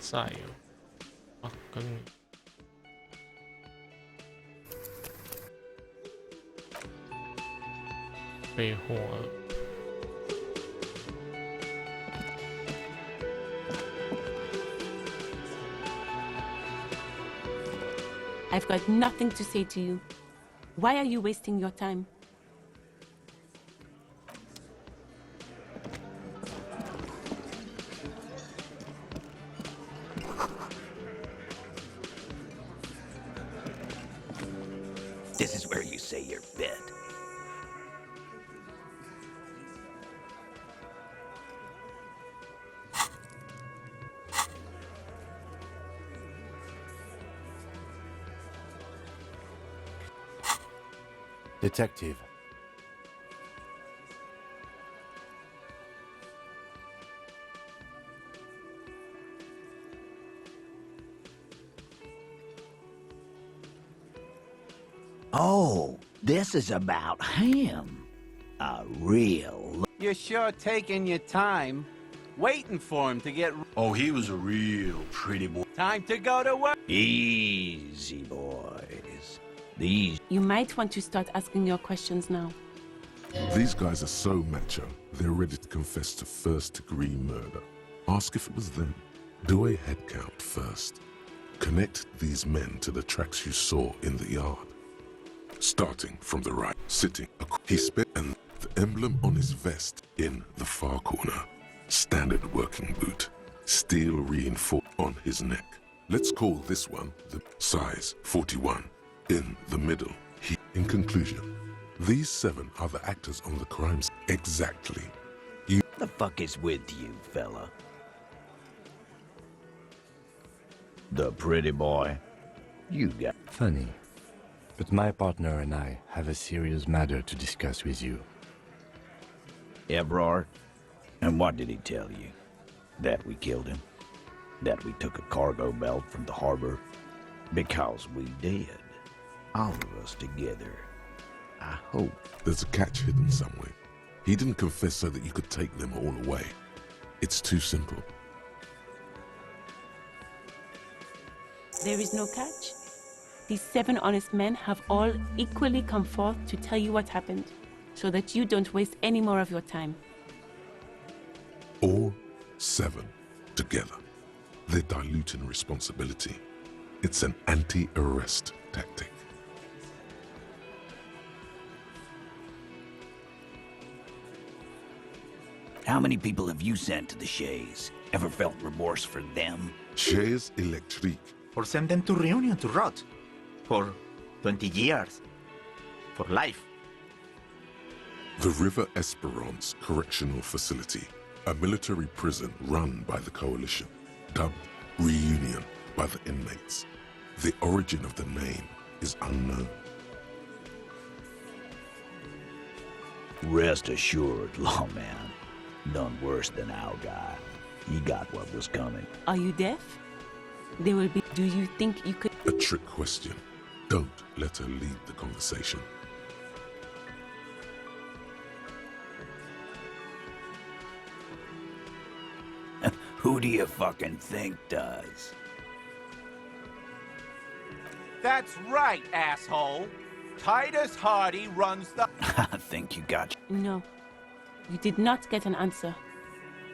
在哦，啊，跟你备货了。 I've got nothing to say to you. Why are you wasting your time? where you say your bed. Detective. Oh, this is about him. A real... You're sure taking your time, waiting for him to get... Oh, he was a real pretty boy. Time to go to work. Easy, boys. These... You might want to start asking your questions now. These guys are so macho, they're ready to confess to first-degree murder. Ask if it was them. Do a head count first. Connect these men to the tracks you saw in the yard. Starting from the right, sitting, he spit and the emblem on his vest in the far corner. Standard working boot, steel reinforced on his neck. Let's call this one the size 41. In the middle, in conclusion, these 7 are the actors on the crimes exactly. The fuck is with you, fella? The pretty boy? You got... Funny. But my partner and I have a serious matter to discuss with you. Evrard? And what did he tell you? That we killed him? That we took a cargo belt from the harbor? Because we did. All of us together. I hope. There's a catch hidden somewhere. He didn't confess so that you could take them all away. It's too simple. There is no catch. These 7 honest men have all equally come forth to tell you what happened, so that you don't waste any more of your time. All 7 together. They're diluting responsibility. It's an anti-arrest tactic. How many people have you sent to the Shays? Ever felt remorse for them? Shays Electrique. Or send them to Reunion to rot. For 20 years. For life. The River Esperance Correctional Facility, a military prison run by the Coalition, dubbed Reunion by the inmates. The origin of the name is unknown. Rest assured, lawman. None worse than our guy. He got what was coming. Are you deaf? There will be... Do you think you could... A trick question. Don't let her lead the conversation. Who do you fucking think does? That's right, asshole. Titus Hardy runs the... I think you got... No. You did not get an answer.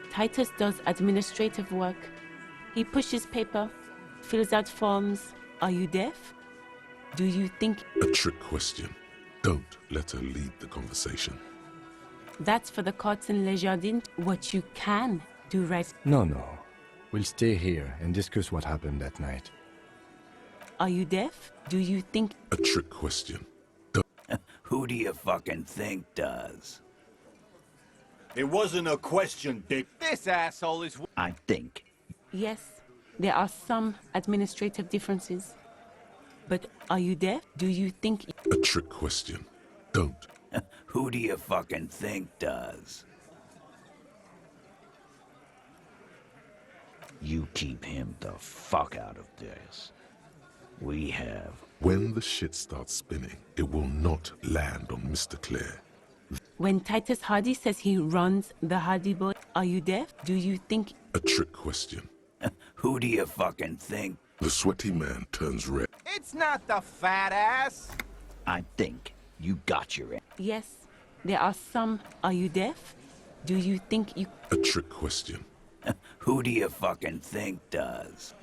Titus does administrative work. He pushes paper, fills out forms. Are you deaf? Do you think... A trick question. Don't let her lead the conversation. That's for the courts in Les Jardins. What you can do right... No. We'll stay here and discuss what happened that night. Are you deaf? Do you think... A trick question. Who do you fucking think does? It wasn't a question, Dick. This asshole is... I think. Yes, there are some administrative differences. But are you deaf? Do you think... A trick question. Don't. Who do you fucking think does? You keep him the fuck out of this. We have... When the shit starts spinning, it will not land on Mr. Clare. When Titus Hardy says he runs the Hardy Boy, are you deaf? Do you think... A trick question. Who do you fucking think? The sweaty man turns red. It's not the fat ass. I think you got your... Yes, there are some... Are you deaf? Do you think you... A trick question. Who do you fucking think does?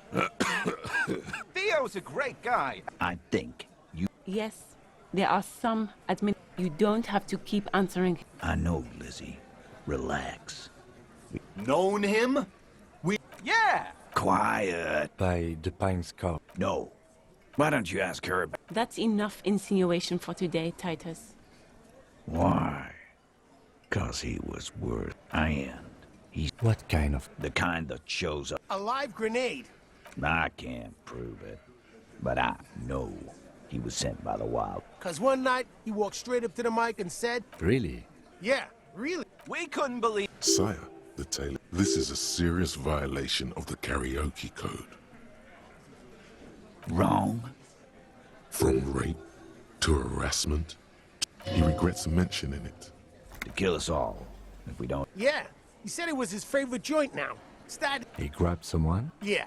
Theo's a great guy. I think you... Yes, there are some admin... You don't have to keep answering. I know, Lizzie. Relax. Known him? Yeah. Quiet. By the Pine Scar. No. Why don't you ask her about... That's enough insinuation for today, Titus. Why? 'Cause he was worth... And he's... What kind of... The kind that shows up... A live grenade. I can't prove it, but I know he was sent by the Wild. 'Cause one night, he walked straight up to the mic and said... Really? Yeah, really. We couldn't believe... Sire, the tailor, this is a serious violation of the karaoke code. Wrong? From rape to harassment, he regrets mentioning it. To kill us all, if we don't... Yeah, he said it was his favorite joint now. He grabbed someone? Yeah.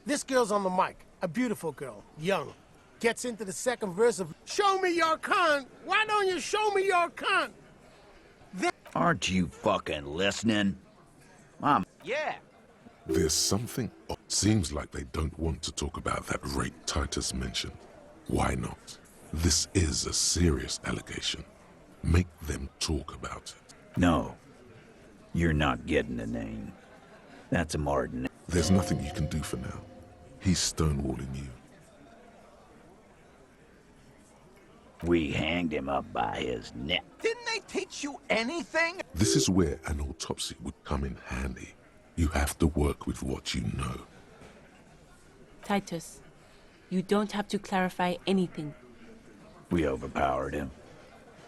This girl's on the mic. A beautiful girl. Young. Gets into the second verse of, "Show me your cunt! Why don't you show me your cunt?" Then... Aren't you fucking listening? Yeah. There's something... Seems like they don't want to talk about that rape Titus mentioned. Why not? This is a serious allegation. Make them talk about it. No. You're not getting the name. That's a Martin. There's nothing you can do for now. He's stonewalling you. We hanged him up by his neck. Didn't they teach you anything? This is where an autopsy would come in handy. You have to work with what you know. Titus, you don't have to clarify anything. We overpowered him.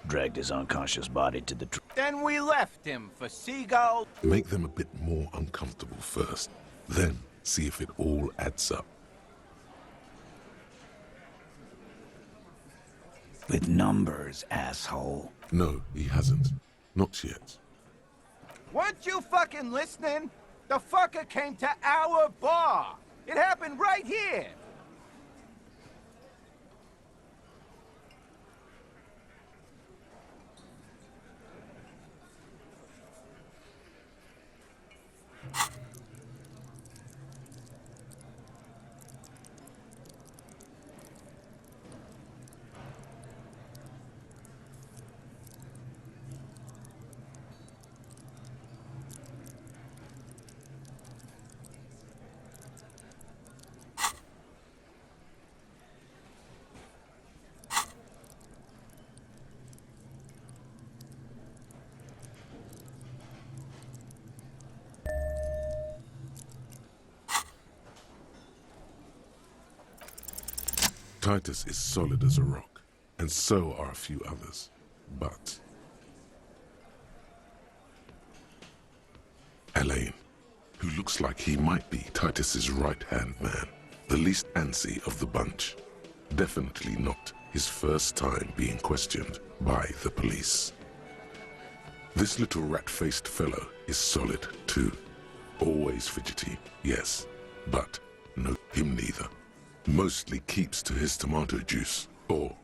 Dragged his unconscious body to the... Then we left him for seagull. Make them a bit more uncomfortable first. Then see if it all adds up. With numbers, asshole. No, he hasn't. Not yet. Weren't you fucking listening? The fucker came to our bar. It happened right here. Titus is solid as a rock, and so are a few others. But... Elaine, who looks like he might be Titus's right-hand man, the least antsy of the bunch. Definitely not his first time being questioned by the police. This little rat-faced fellow is solid, too. Always fidgety, yes, but no him neither. Mostly keeps to his tomato juice, or...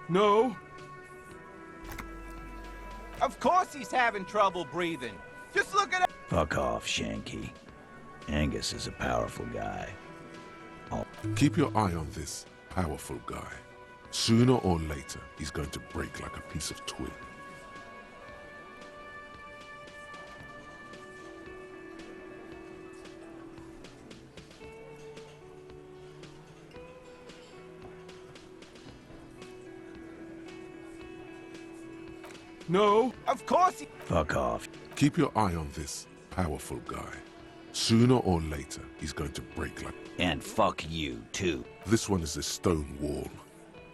No. Of course he's having trouble breathing. Just look at it. Fuck off, Shanky. Angus is a powerful guy. Keep your eye on this powerful guy. Sooner or later, he's going to break like a piece of twig. No. Of course he... Fuck off. Keep your eye on this powerful guy. Sooner or later, he's going to break like... And fuck you, too. This one is a stone wall.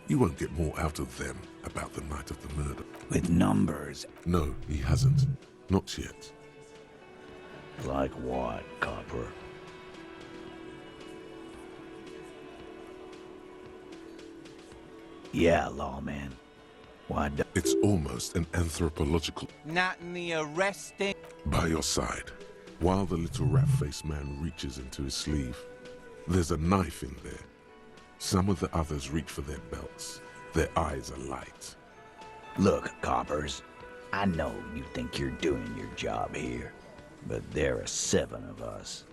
You won't get more out of them about the night of the murder. With numbers? No, he hasn't. Not yet. Like what, Copper? Yeah, lawman. Why do... It's almost an anthropological... Not in the arresting... By your side, while the little rat-faced man reaches into his sleeve, there's a knife in there. Some of the others reach for their belts. Their eyes are light. Look, coppers, I know you think you're doing your job here, but there are 7 of us.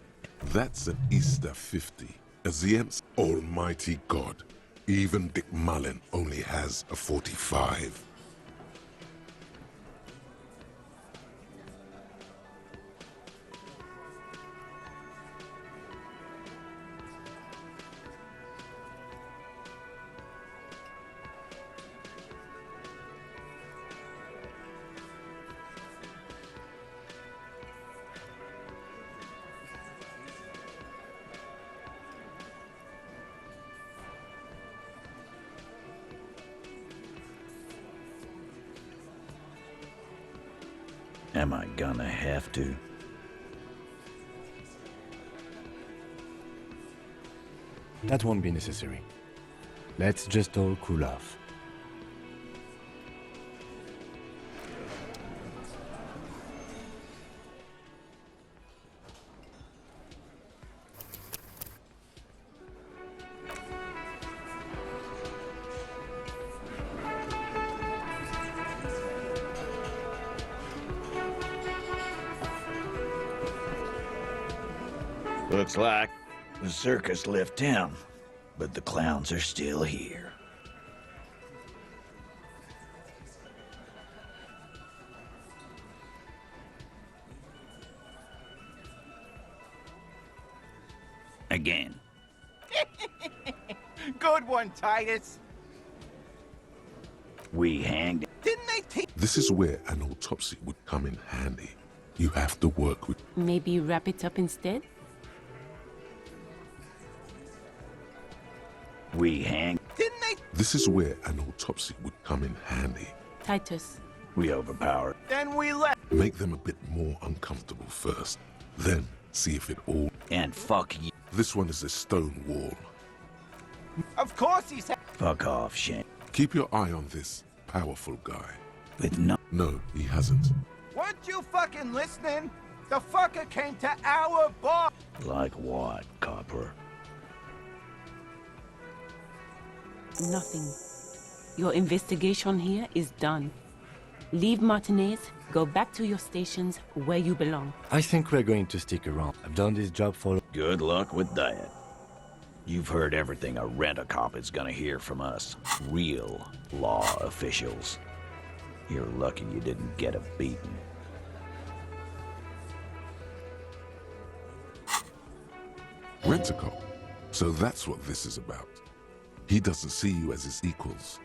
That's an Easter 50. As the Almighty God. Even Dick Mullen only has a 45. Am I gonna have to? That won't be necessary. Let's just all cool off. Looks like the circus left town, but the clowns are still here. Again. Good one, Titus. We hanged. Didn't they teach? This is where an autopsy would come in handy. You have to work with... Maybe wrap it up instead? We hanged. Didn't they? This is where an autopsy would come in handy. Titus. We overpowered. Then we left. Make them a bit more uncomfortable first. Then see if it all... And fuck you. This one is a stone wall. Of course he's. Fuck off, Shane. Keep your eye on this powerful guy. With no... No, he hasn't. Weren't you fucking listening? The fucker came to our bar. Like what, Copper? Nothing. Your investigation here is done. Leave Martinez, go back to your stations where you belong. I think we're going to stick around. I've done this job for... Good luck with that. You've heard everything a rent-a-cop is gonna hear from us. Real law officials. You're lucky you didn't get a beating. Rent-a-cop. So that's what this is about. He doesn't see you as his equals.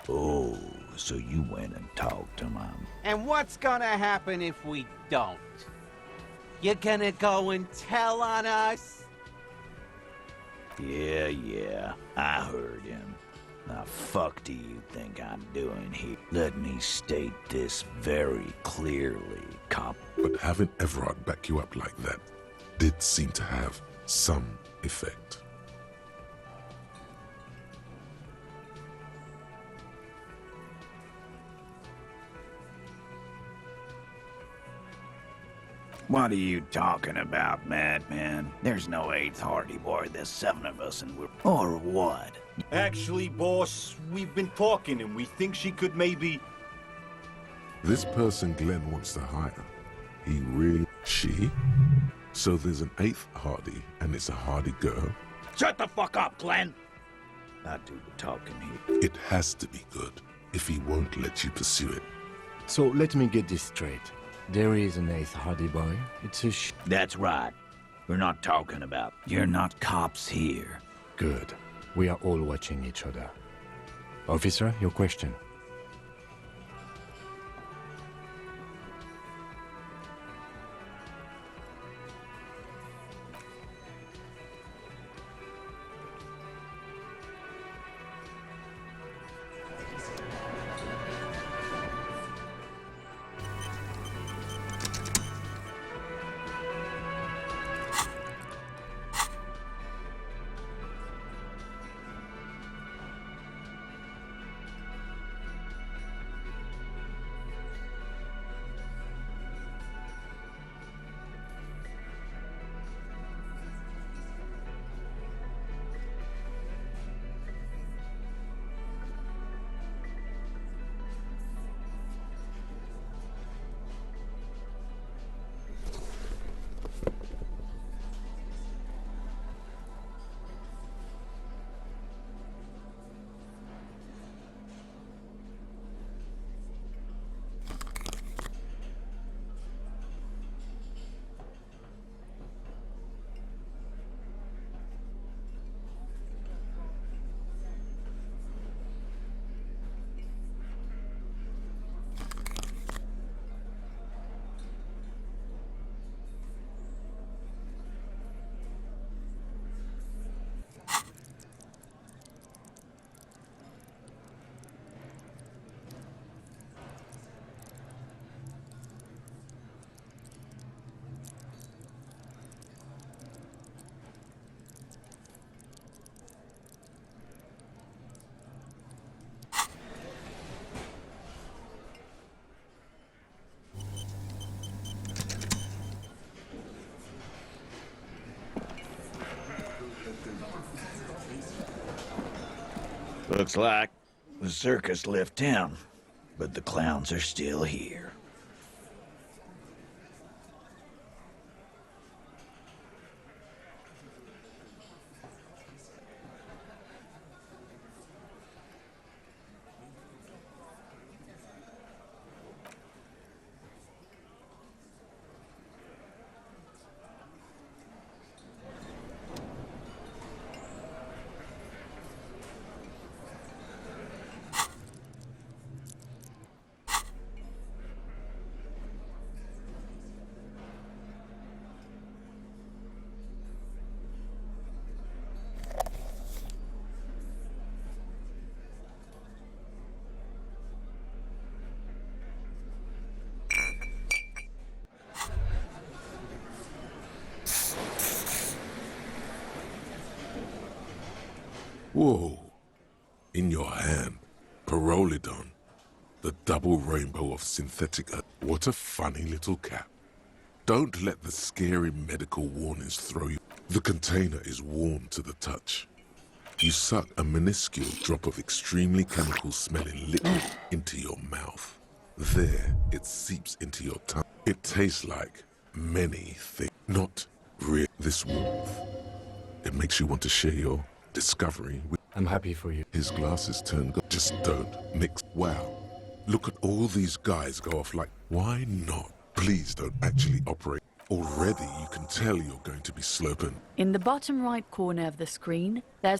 Oh, so you went and talked to Mom. And what's gonna happen if we don't? You're gonna go and tell on us? Yeah, I heard him. The fuck do you think I'm doing here? Let me state this very clearly, cop. But having Everard back you up like that did seem to have some effect. What are you talking about, madman? There's no 8th Hardy Boy, there's 7 of us and we're... Or what? Actually, boss, we've been talking and we think she could maybe... This person Glenn wants to hire, he really... She? So there's an 8th Hardy, and it's a Hardy girl? Shut the fuck up, Glenn! I do the talking here. It has to be good, if he won't let you pursue it. So let me get this straight. There is an 8th Hardy Boy. It's a That's right. We're not talking about... You're not cops here. Good. We are all watching each other. Officer, your question. Looks like the circus left town, but the clowns are still here. Whoa. In your hand, Pyrrolidon, the double rainbow of synthetic. What a funny little cap. Don't let the scary medical warnings throw you. The container is warm to the touch. You suck a minuscule drop of extremely chemical-smelling liquid into your mouth. There, it seeps into your tongue. It tastes like many things. Not real. This warmth. It makes you want to share your discovery with... I'm happy for you. His glasses turn. Just don't mix. Wow. Look at all these guys go off like... Why not? Please don't actually operate. Already you can tell you're going to be sloping. In the bottom right corner of the screen, there's...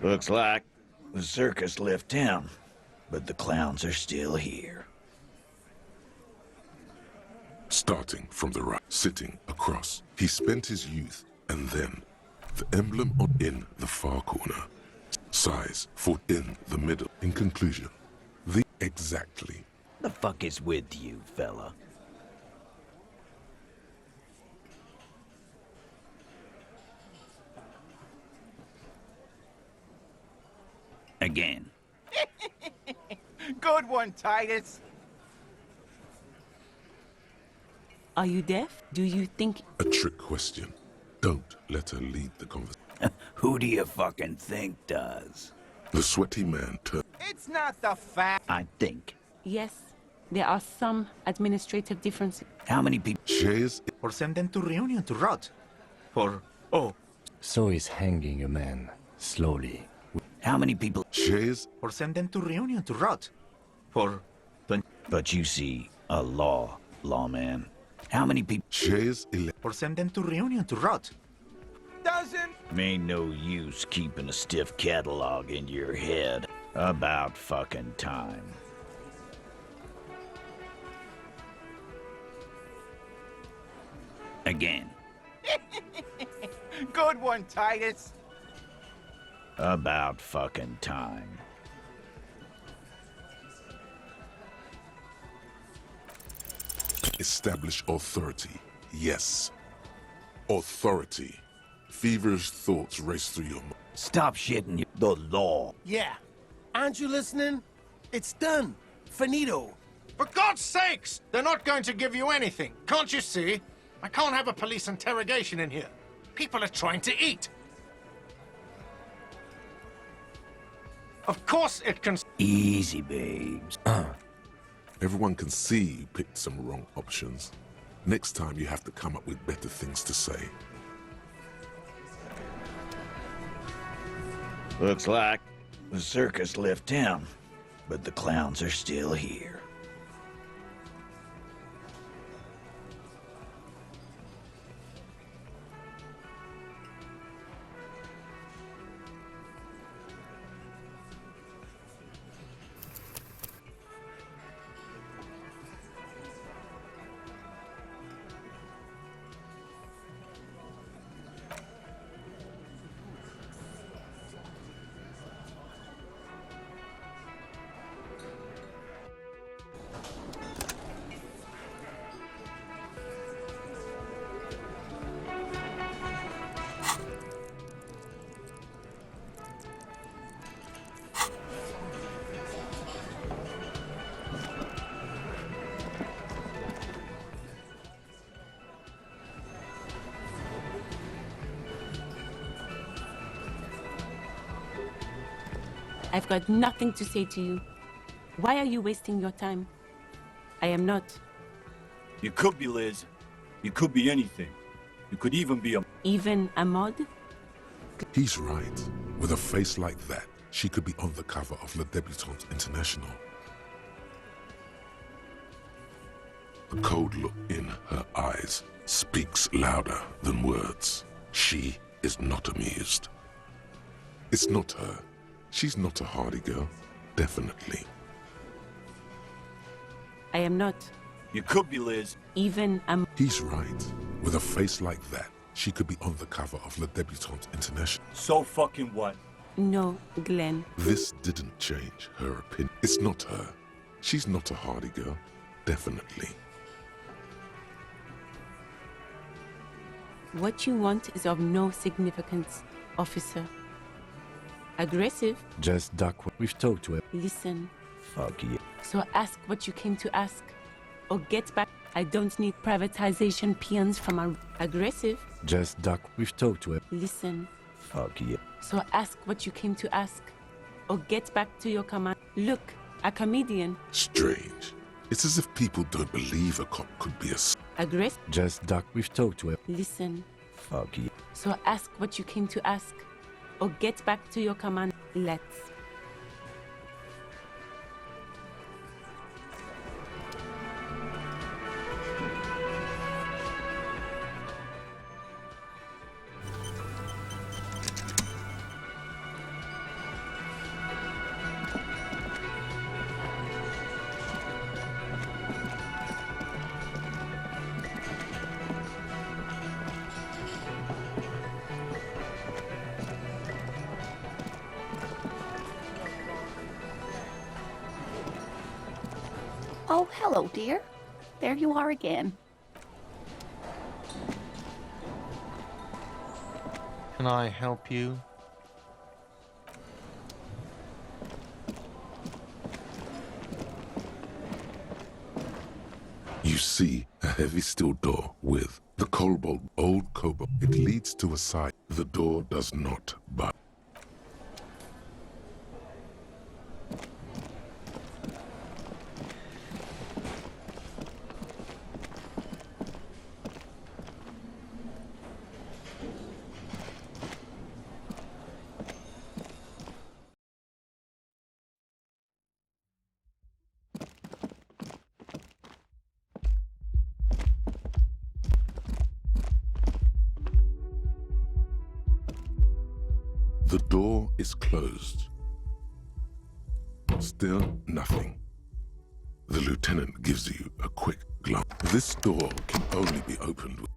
Looks like the circus left town, but the clowns are still here. Starting from the right, sitting across. He spent his youth, and then the emblem in the far corner. Size, foot in the middle. In conclusion, the exactly. The fuck is with you, fella? Again. Good one, Titus. Are you deaf? Do you think... A trick question. Don't let her lead the conversation. Who do you fucking think does? The sweaty man turned. It's not the fact. I think. Yes, there are some administrative differences. How many people... Shares... Or send them to Reunion to rot. Or... Oh. So he's hanging a man, slowly. How many people... Shares... Or send them to Reunion to rot. For... But you see, a lawman. How many people... Shares... Or send them to Reunion to rot. Doesn't... Ain't no use keeping a stiff catalog in your head. About fucking time. Again. Good one, Titus. About fucking time. Establish authority. Yes. Authority. Feverish thoughts race through your mind. Stop shitting the law. Yeah. Aren't you listening? It's done. Finito. For God's sakes! They're not going to give you anything. Can't you see? I can't have a police interrogation in here. People are trying to eat. Of course it can... Easy, babes. Everyone can see you picked some wrong options. Next time you have to come up with better things to say. Looks like the circus left town, but the clowns are still here. I've got nothing to say to you. Why are you wasting your time? I am not. You could be Liz. You could be anything. You could even be a... Even a mod? He's right. With a face like that, she could be on the cover of Le Debutante International. The cold look in her eyes speaks louder than words. She is not amused. It's not her. She's not a hardy girl. Definitely. I am not. You could be Liz. Even a... He's right. With a face like that, she could be on the cover of Le Debutante International. So fucking what? No, Glenn. This didn't change her opinion. It's not her. She's not a hardy girl. Definitely. What you want is of no significance, officer. Aggressive? Just duck. We've talked to her. Listen. Fuck you. So ask what you came to ask. Or get back. I don't need privatization peons from a... Aggressive? Just duck. We've talked to her. Listen. Fuck you. So ask what you came to ask. Or get back to your command. Look, a comedian. Strange. It's as if people don't believe a cop could be a... Aggressive? Just duck. We've talked to her. Listen. Fuck you. So ask what you came to ask. Or get back to your command. Let's. Oh, hello, dear. There you are again. Can I help you? You see a heavy steel door with the cobalt, old cobalt. It leads to a side. The door does not budge. The door is closed. Still nothing. The lieutenant gives you a quick glance. This door can only be opened with...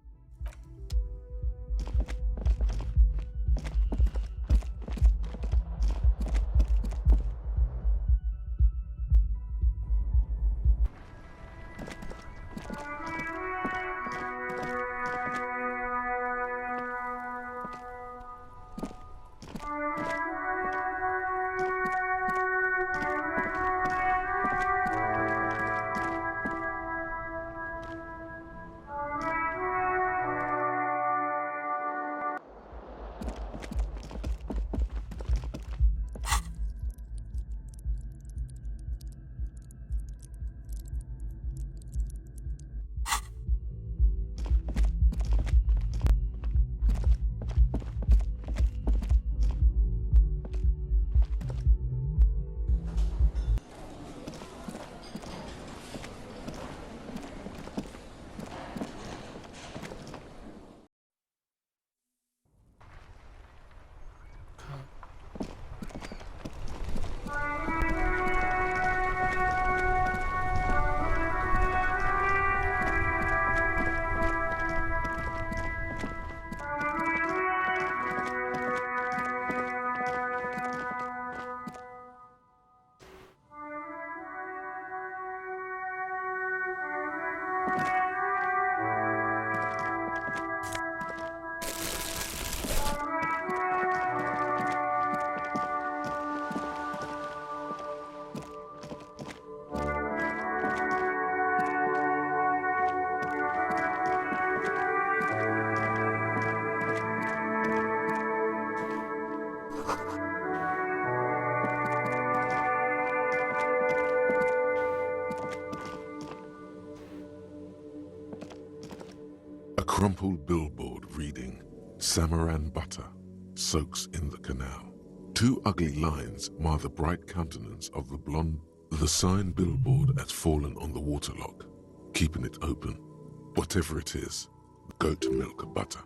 crumpled billboard reading, Samaran butter soaks in the canal. Two ugly lines mar the bright countenance of the blonde. The sign billboard has fallen on the waterlock, keeping it open. Whatever it is, goat milk butter.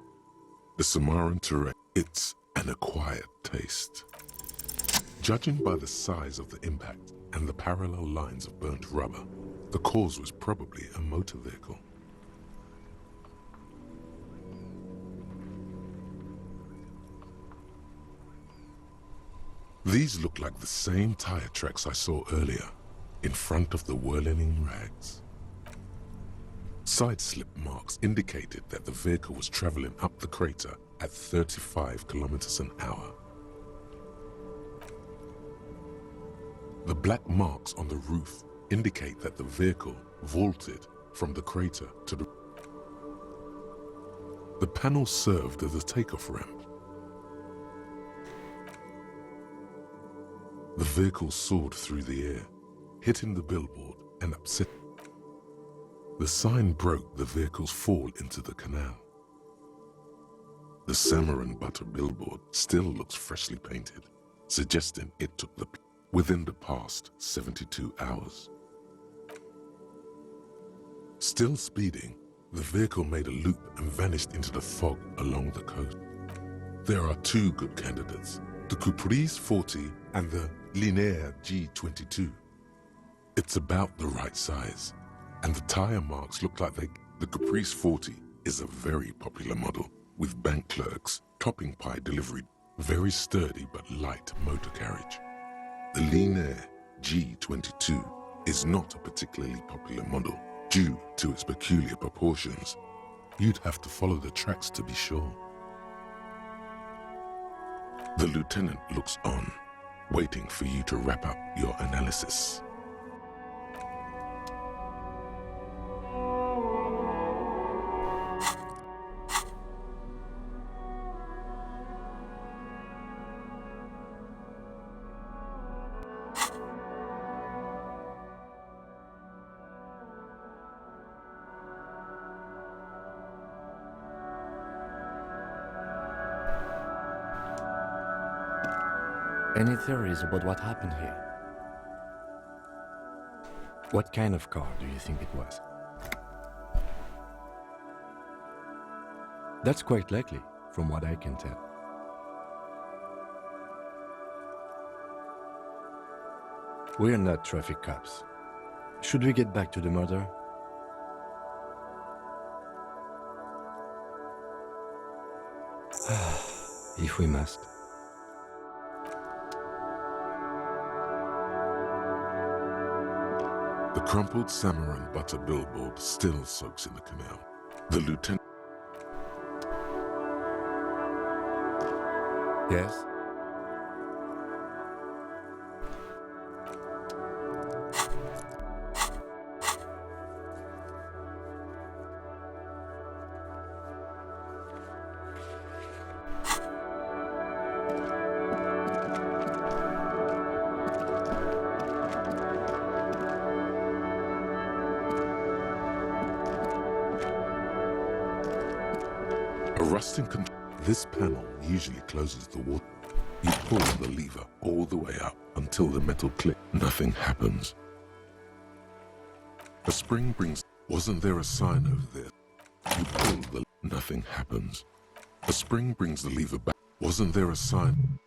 The Samaran terrain, it's an acquired taste. Judging by the size of the impact and the parallel lines of burnt rubber, the cause was probably a motor vehicle. These look like the same tire tracks I saw earlier, in front of the whirling rags. Side slip marks indicated that the vehicle was traveling up the crater at 35 kilometers an hour. The black marks on the roof indicate that the vehicle vaulted from the crater to the... The panel served as a takeoff ramp. The vehicle soared through the air, hitting the billboard and upset. The sign broke the vehicle's fall into the canal. The Samaran butter billboard still looks freshly painted, suggesting it took the within the past 72 hours. Still speeding, the vehicle made a loop and vanished into the fog along the coast. There are two good candidates, the Caprice 40 and the Linear G22. It's about the right size, and the tire marks look like the Caprice 40 is a very popular model with bank clerks, topping pie delivery, very sturdy but light motor carriage. The Linear G22 is not a particularly popular model due to its peculiar proportions. You'd have to follow the tracks to be sure. The lieutenant looks on, waiting for you to wrap up your analysis. Any theories about what happened here? What kind of car do you think it was? That's quite likely, from what I can tell. We're not traffic cops. Should we get back to the murder? If we must. The crumpled Samaran butter billboard still soaks in the canal. The lieutenant... Yes? Rusting control. This panel usually closes the water. You pull the lever all the way up until the metal clicks. Nothing happens. A spring brings... Wasn't there a sign over there? You pull the... Nothing happens. A spring brings the lever back. Wasn't there a sign?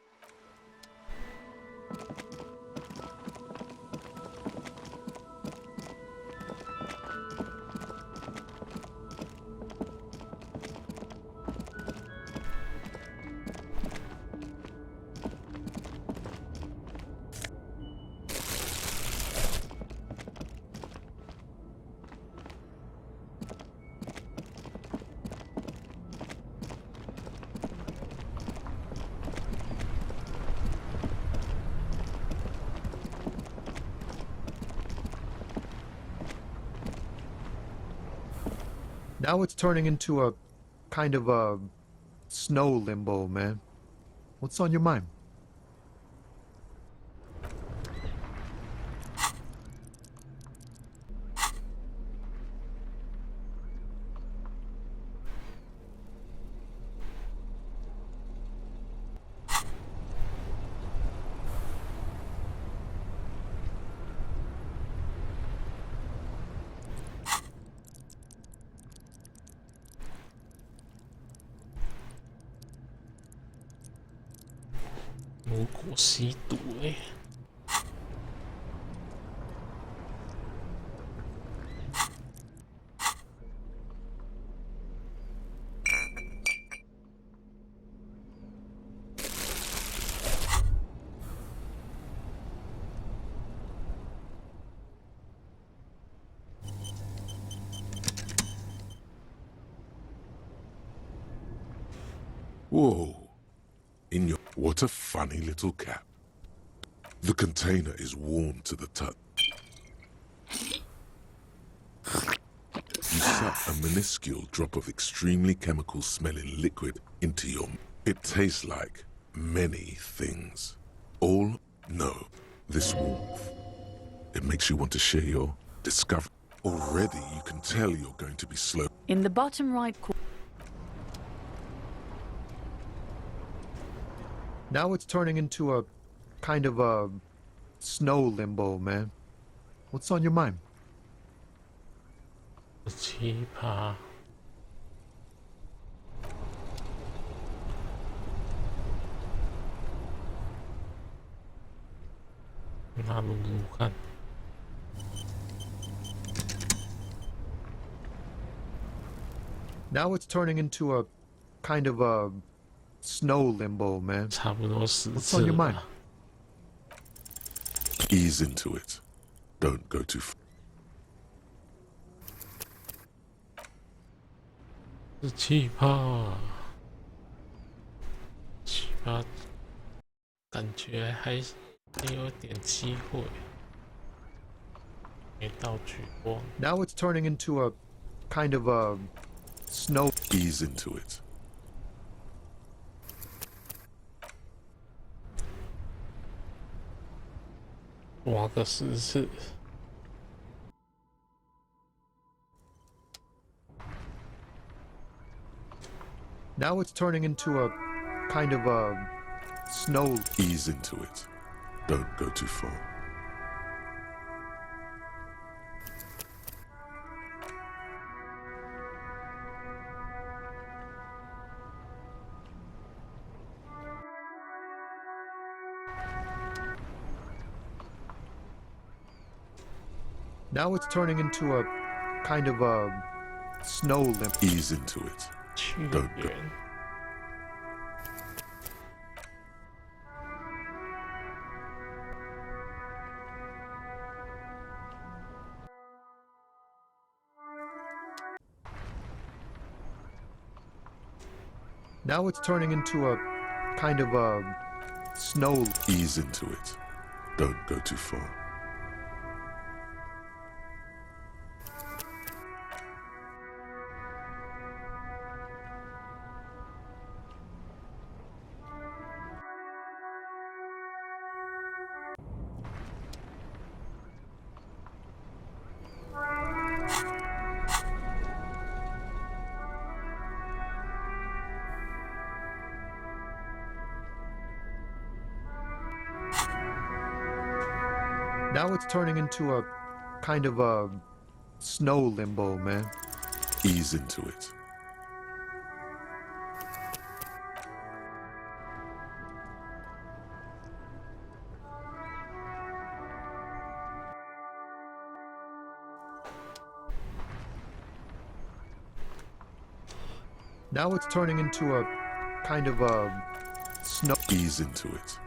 Now it's turning into a kind of a snow limbo, man. What's on your mind? 如果吸毒Whoa. In your... What a funny little cap. The container is warm to the touch. You suck a minuscule drop of extremely chemical-smelling liquid into your... It tastes like many things. All... No. This warmth. It makes you want to share your discovery. Already you can tell you're going to be slow. In the bottom right corner. Now it's turning into a kind of a snow limbo, man. What's on your mind? 奇葩。拿撸撸看。Now it's turning into a kind of a snow limbo, man. 差不多10 What's 次 on your 了 mind? 吧。 Ease into it. Don't go too far. 是奇葩，奇葩，感觉还有点机会，没到取光。 Now it's turning into a kind of a snow. Ease into it. 挖个10次。 Now it's turning into a kind of a snow. Ease into it. Don't go too far. Now it's turning into a kind of a snow limbo. Ease into it. Don't go. Now it's turning into a kind of a snow. Ease into it. Don't go too far. Now it's turning into a kind of a snow limbo, man. Ease into it. Now it's turning into a kind of a snow. Ease into it.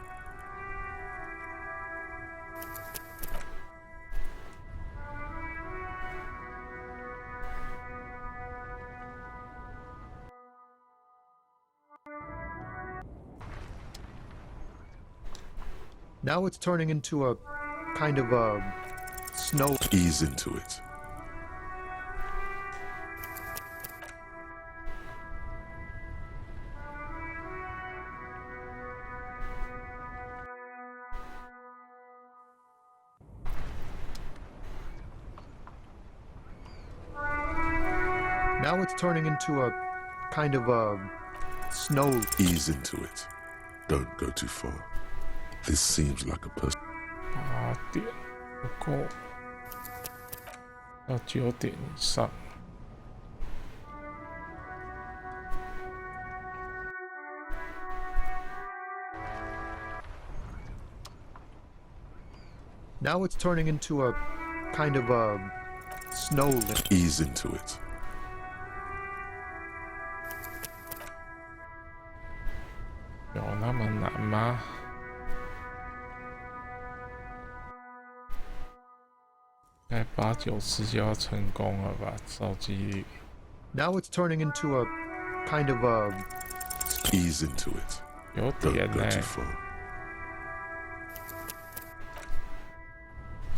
Now it's turning into a kind of a snow. Ease into it. Now it's turning into a kind of a snow. Ease into it. Don't go too far. This seems like a person. 8点不够，要9点以上。Now it's turning into a kind of a snow limbo. Ease into it. 有那么难吗？应该8、9次就要成功了吧？照几率。Now it's turning into a kind of a ease into it. 有点呢。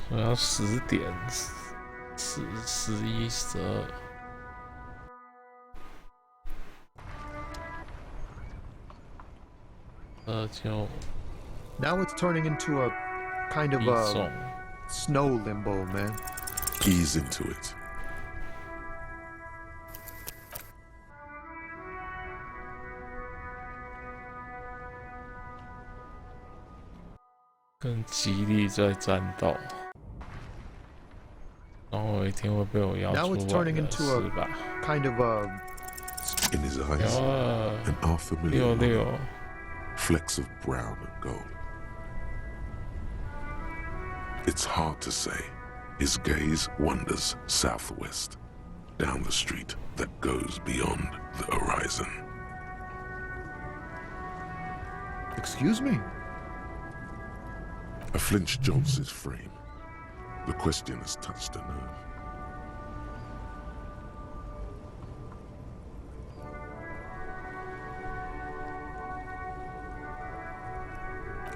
说要10点、10、11、12。就 Now it's turning into a kind of a snow limbo, man. Ease into it. 跟极力在战斗，然后我一定会被我要出来的，是吧 ？Kind of a in his eyes, an unfamiliar flecks of brown and gold. It's hard to say. His gaze wanders southwest, down the street that goes beyond the horizon. Excuse me? A flinch jolts his frame. The question has touched a nerve.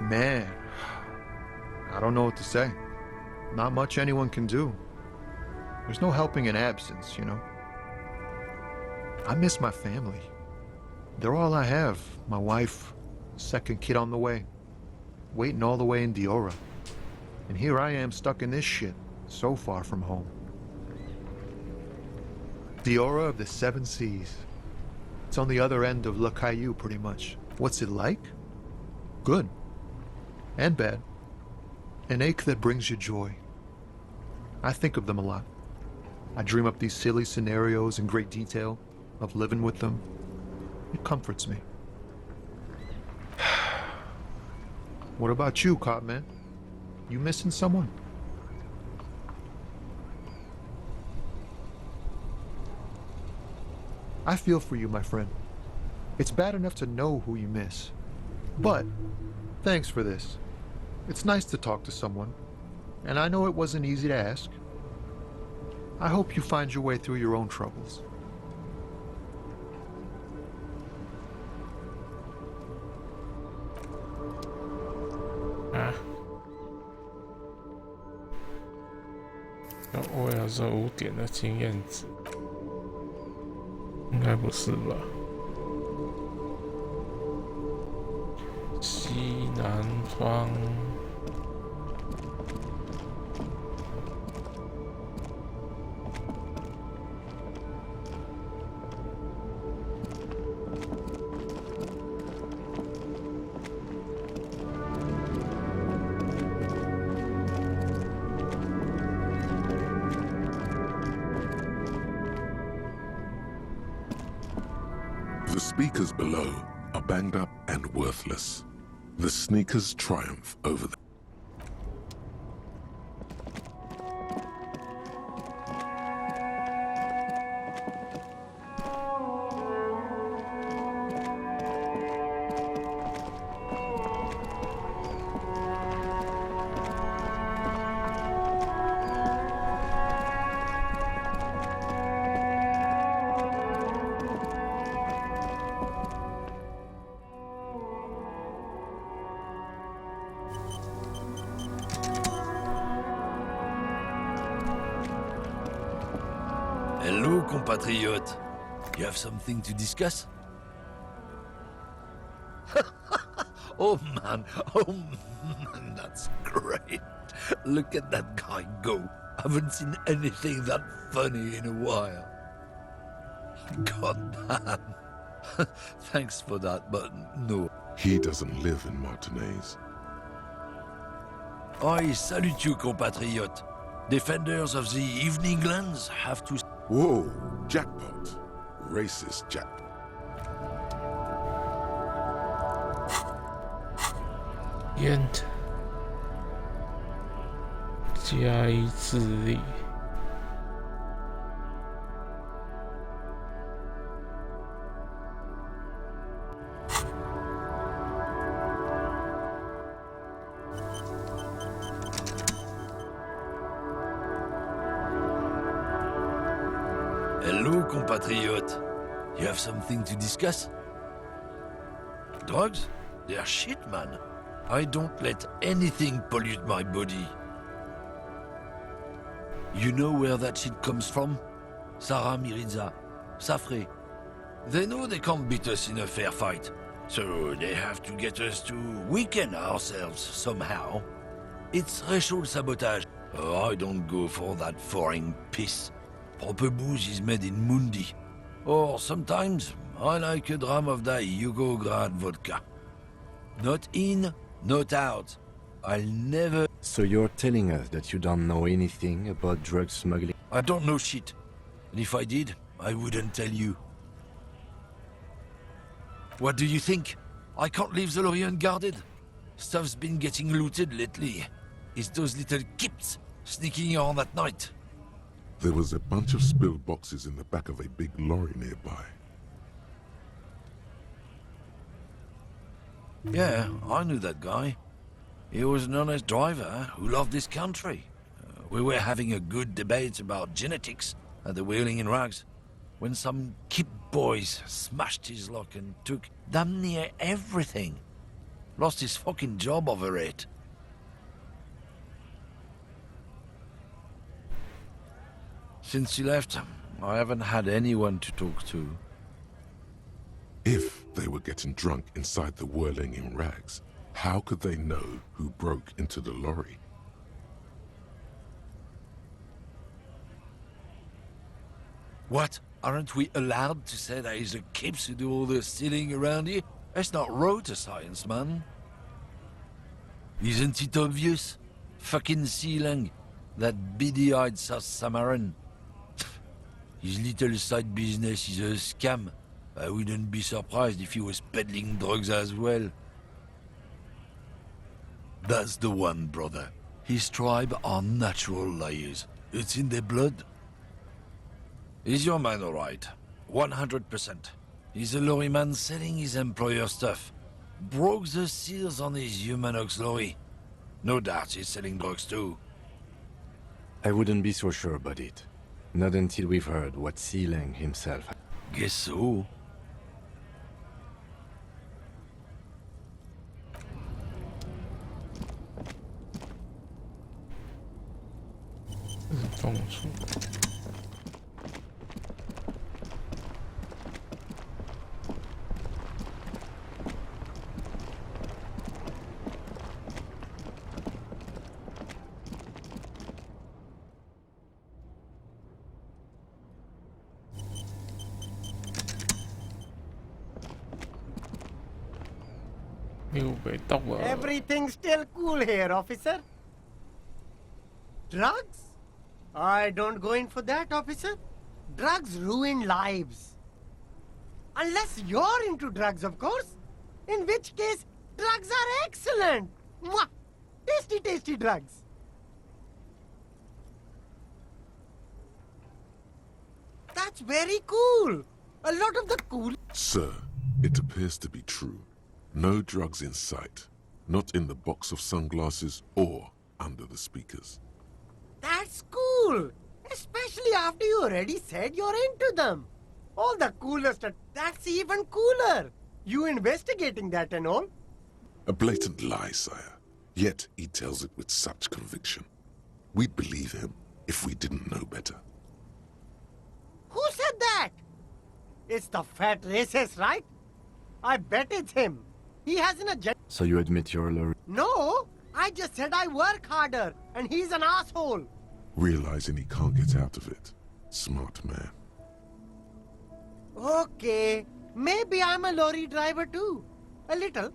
Man, I don't know what to say. Not much anyone can do. There's no helping in absence, you know. I miss my family. They're all I have. My wife, second kid on the way, waiting all the way in Diora. And here I am stuck in this shit, so far from home. Diora of the Seven Seas. It's on the other end of Le Caillou, pretty much. What's it like? Good. And bad. An ache that brings you joy. I think of them a lot. I dream up these silly scenarios in great detail of living with them. It comforts me. What about you, Cop Man? You missing someone? I feel for you, my friend. It's bad enough to know who you miss. But, thanks for this. It's nice to talk to someone, and I know it wasn't easy to ask. I hope you find your way through your own troubles. Ah. 我有这5点的经验值，应该不是吧？西南方。The speakers below are banged up and worthless. The sneakers triumph over them. Hello, compatriote. You have something to discuss? Oh man, that's great. Look at that guy go. Haven't seen anything that funny in a while. God damn. Thanks for that, but no. He doesn't live in Martinez. I salute you, compatriote. Defenders of the Evening Lands have to... Whoa, jackpot. Racist jackpot. 加一智力。Hello, compatriote. You have something to discuss? Drugs? They're shit, man. I don't let anything pollute my body. You know where that shit comes from? Sarah Miriza, Safre. They know they can't beat us in a fair fight, so they have to get us to weaken ourselves somehow. It's racial sabotage. Oh, I don't go for that foreign piss. Proper booze is made in Mundi. Or sometimes, I like a dram of that Yugograd vodka. Not in, not out. I'll never... So you're telling us that you don't know anything about drug smuggling? I don't know shit. And if I did, I wouldn't tell you. What do you think? I can't leave the lorry unguarded. Stuff's been getting looted lately. It's those little kips sneaking on at night. There was a bunch of spilled boxes in the back of a big lorry nearby. Yeah, I knew that guy. He was an honest driver who loved this country. We were having a good debate about genetics at the Wheeling in Rags when some kip boys smashed his lock and took damn near everything. Lost his fucking job over it. Since he left, I haven't had anyone to talk to. If they were getting drunk inside the Whirling in Rags, how could they know who broke into the lorry? What? Aren't we allowed to say that it's the kips who do all the stealing around here? That's not road to science, man. Isn't it obvious? Fucking Sealang, that beady-eyed South Samaran. His little side business is a scam. I wouldn't be surprised if he was peddling drugs as well. That's the one, brother. His tribe are natural liars. It's in their blood. Is your man alright? 100%. He's a lorryman selling his employer stuff. Broke the seals on his Humanox lorry. No doubt he's selling drugs too. I wouldn't be so sure about it. Not until we've heard what Sealang himself... Guess so. Everything's still cool here, officer. Drugs? I don't go in for that, officer. Drugs ruin lives. Unless you're into drugs, of course. In which case, drugs are excellent. Mwah! Tasty, tasty drugs. That's very cool. A lot of the cool... Sir, it appears to be true. No drugs in sight. Not in the box of sunglasses or under the speakers. That's cool. Especially after you already said you're into them. All the coolest... That's even cooler. You investigating that and all? A blatant lie, sire. Yet he tells it with such conviction. We'd believe him if we didn't know better. Who said that? It's the fat racist, right? I bet it's him. He has an agenda. So you admit you're a lorry? No, I just said I work harder, and he's an asshole. Realizing he can't get out of it. Smart man. Okay, maybe I'm a lorry driver too. A little.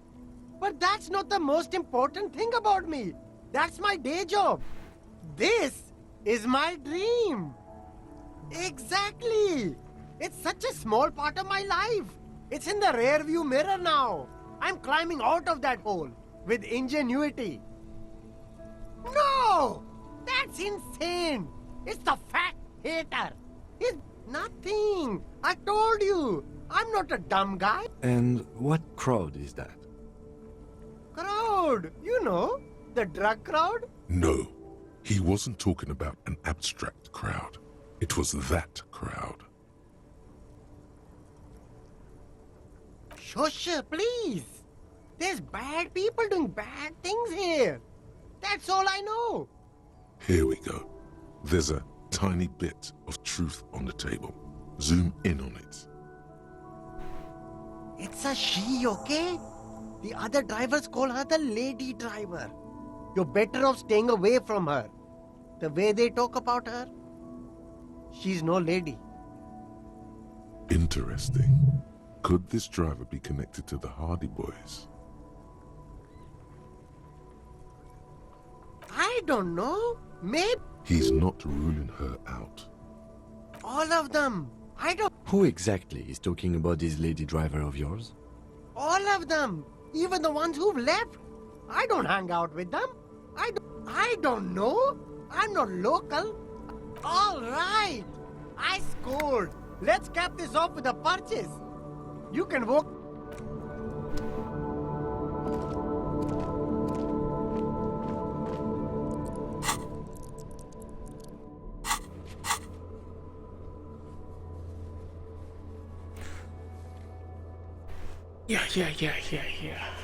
But that's not the most important thing about me. That's my day job. This is my dream. Exactly. It's such a small part of my life. It's in the rear view mirror now. I'm climbing out of that hole with ingenuity. No! That's It's insane. It's the fat hater. It's nothing. I told you. I'm not a dumb guy. And what crowd is that? Crowd. You know, the drug crowd. No, he wasn't talking about an abstract crowd. It was that crowd. Shush, please. There's bad people doing bad things here. That's all I know. Here we go. There's a tiny bit of truth on the table. Zoom in on it. It's a she, okay? The other drivers call her the lady driver. You're better off staying away from her. The way they talk about her, she's no lady. Interesting. Could this driver be connected to the Hardy Boys? I don't know. Maybe He's not ruling her out. all of them. I don't. Who exactly is talking about this lady driver of yours? All of them. Even the ones who've left. I don't hang out with them. I don't know. I'm not local. All right. I scored. Let's cap this off with a purchase. You can walk. Yeah.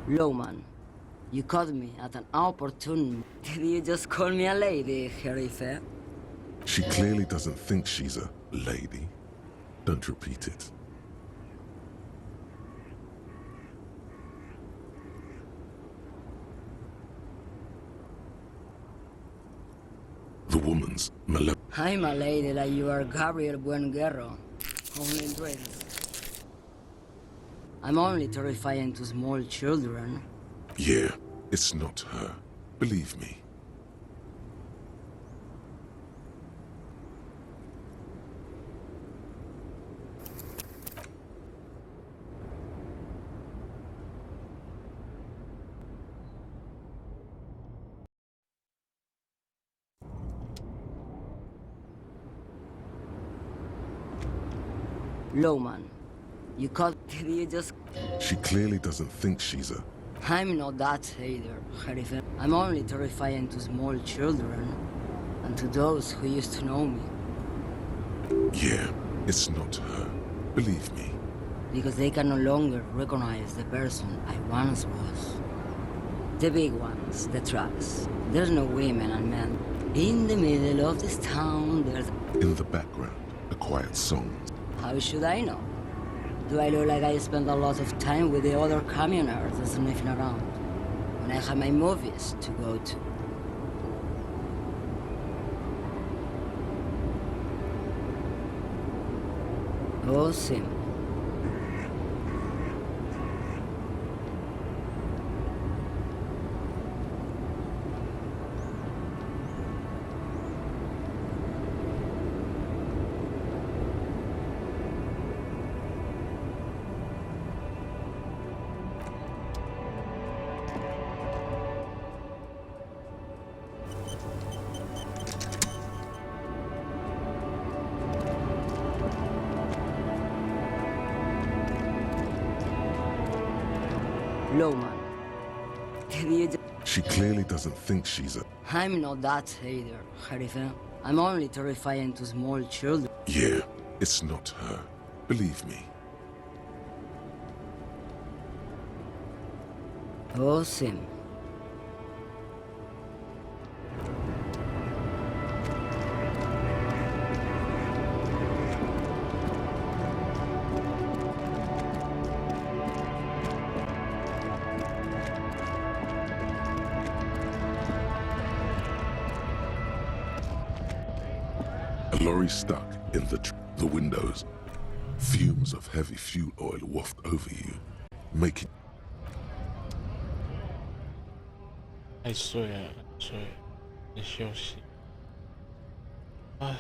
Lowman, you caught me at an opportune... Did you just call me a lady, Harry Fair? She clearly doesn't think she's a lady. Don't repeat it. The woman's male... I'm a lady like you are Gabriel Buenguerro. Only dress. I'm only terrifying to small children. Yeah, it's not her. Believe me. Lowman, you caught... Did you just... She clearly doesn't think she's a... I'm not that either, Harry Fair. I'm only terrifying to small children. And to those who used to know me. Yeah, it's not her. Believe me. Because they can no longer recognize the person I once was. The big ones, the trucks. There's no women and men. In the middle of this town, there's... In the background, a quiet song. How should I know? Do I look like I spend a lot of time with the other communers sniffing around? When I have my movies to go to. Oh, Sim. Lowman. She clearly doesn't think she's a... I'm not that either, Harry Fair. I'm only terrifying to small children. Yeah, it's not her. Believe me. Oh, Sim. A lorry stuck in the windows. Fumes of heavy fuel oil waft over you, making... 太睡了，睡了，你休息。唉。